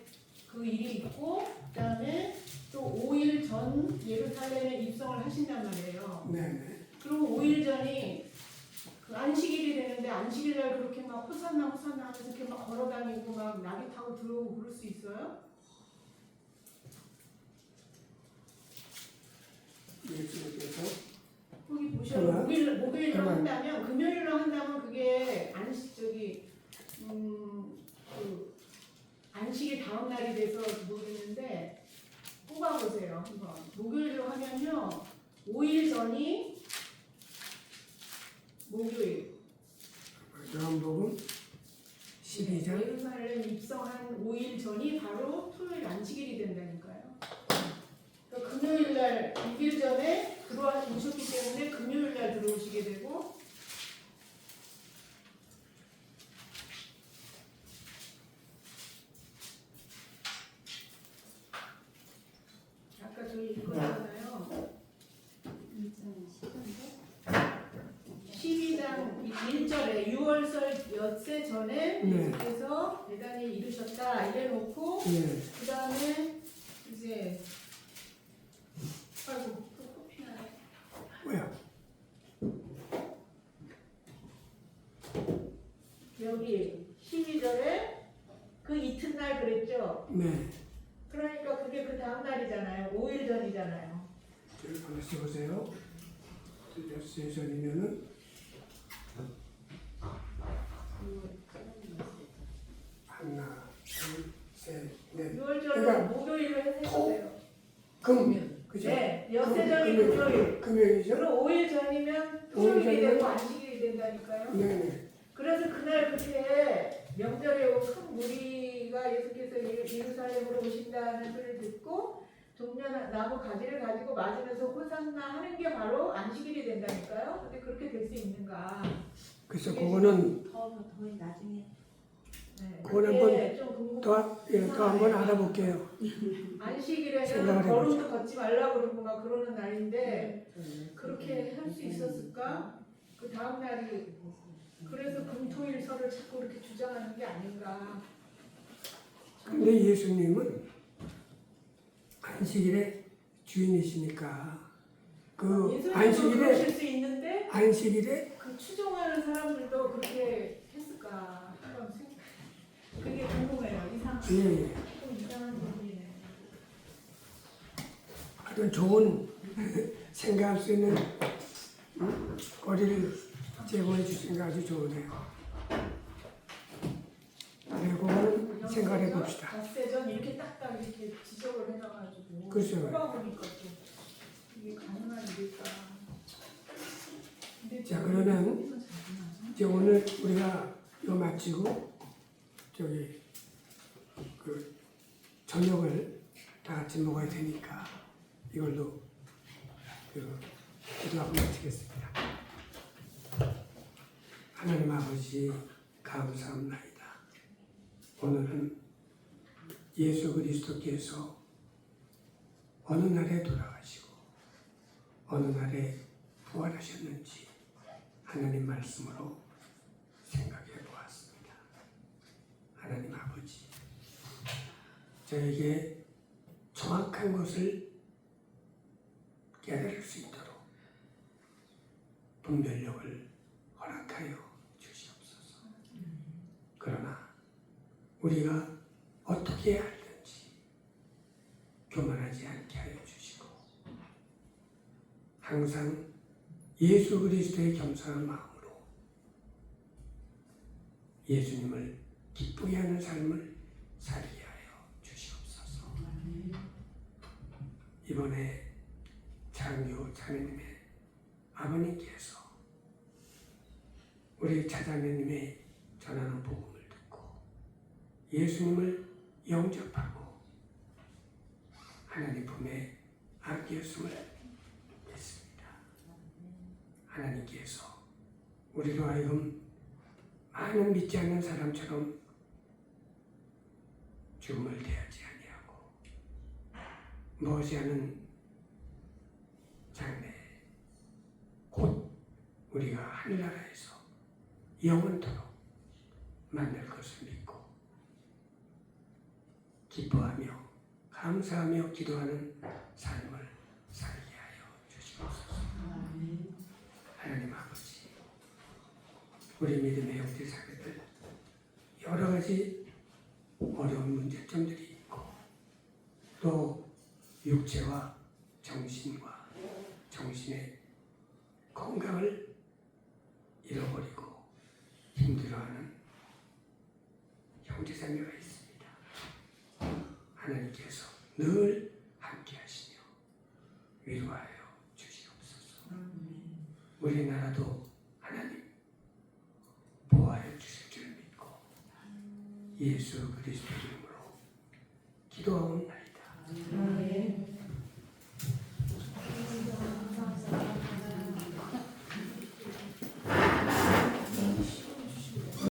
그 일이 있고, 그 다음에 또 5일 전 예루살렘에 입성을 하신단 말이에요.
네.
그리고 5일 전이 그 안식일이 되는데 안식일날 그렇게 막 호산나 하면서 이렇게 막 걸어다니고 막 나귀 타고 들어오고 그럴 수 있어요?
예수님께서
거기 보셔요. 목요일로 한다면, 금요일로 한다면 그게 그 안식일 다음 날이 돼서 모르겠는데 꼭 뽑아보세요. 이거 목요일로 하면요. 5일 전이 목요일.
요한복음 12장
예루살렘 입성한 5일 전이 바로 토요일 안식일이 된다니까요. 그러니까 금요일 날 6일 전에 오셨기 때문에 금요일 날 들어오시게 되고 아까 저희 읽었잖아요. 12장 1절에 6월절 엿새 전에
네.
예수께서 대단히 이루셨다 이래놓고
네.
그 다음에 이제 아이고 또 커피 나네.
뭐야?
여기 12절에 그 이튿날 그랬죠.
네.
그러니까 그게 그 다음 날이잖아요. 5일 전이잖아요.
저를 한번 써보세요. 엿새 전이면은 하나, 둘, 셋, 넷.
6월절은
그러니까
목요일로 해주세요.
금, 그죠?
네, 엿새 전이
금요일.
금요일.
금요일이죠?
그럼 5일 전이면
오일
토요일이
전이면?
되고 안식일이 된다니까요.
네네.
그래서 그날 그렇게 명절에 온 큰 무리가 예수께서 예루살렘으로 오신다는 소리를 듣고 종려나무 가지를 가지고 맞으면서 호산나 하는 게 바로 안식일이 된다니까요. 근데 그렇게 될 수 있는가?
그래서 그거는
더 나중에
네,
그건
그게
한번
좀 궁금.
더 한번 알아볼게요.
안식일에는
생각을
걸음도 걷지 말라 그러고 막 그러는 날인데 그렇게 할 수 있었을까? 그 다음 날이 그래서 금토일설을 자꾸 그렇게 주장하는 게 아닌가?
근데 예수님은 안식일의 주인이시니까 그
예수님도
안식일에
그러실 수 있는데
안식일에
그 추종하는 사람들도 그렇게 했을까? 한번 그게 궁금해요.
예,
좀 이상한 부분이네.
어떤 좋은 생각할 수 있는 거리를 제공해 주신 게 아주 좋으네요. 그리고 그거는 생각해 봅시다.
닷새전 이렇게 딱딱 이렇게 지적을 해놔가지고
그렇죠.
뽑아보니까 또 이게 가능한 일일까? 근데
자, 그러면 이제 오늘 우리가 이거 마치고 저기 그 저녁을 다 같이 먹어야 되니까 이걸로 그 기도하고 마치겠습니다. 하나님 아버지 감사합니다. 오늘은 예수 그리스도께서 어느 날에 돌아가시고 어느 날에 부활하셨는지 하나님 말씀으로 생각해 보았습니다. 하나님 아버지, 저에게 정확한 것을 깨달을 수 있도록 분별력을 허락하여 주시옵소서. 그러나 우리가 어떻게 해야 할는지 교만하지 않게 하여 주시고 항상 예수 그리스도의 겸손한 마음으로 예수님을 기쁘게 하는 삶을 살게 하여 주시옵소서. 이번에 장교 자매님의 아버님께서 우리 차자매님의 전하는 복음을 듣고 예수님을 영접하고 하나님 품에 안겼음을 믿습니다. 하나님께서 우리로 하여금 많은 믿지 않는 사람처럼 죽음을 대하지 아니하고 머지않은 장래 곧 우리가 하늘나라에서 영원토록 만날 것을 믿고 기뻐하며 감사하며 기도하는 삶을 살게 하여 주시옵소서. 하나님 아버지, 우리 믿음의 형제자매들 여러 가지 어려운 문제점들이 있고 또 육체와 정신과 정신의 건강을 잃어버리고 힘들어하는 형제자매가 있습니다. 하나님께서 늘 함께 이름으로 기도하옵나이다.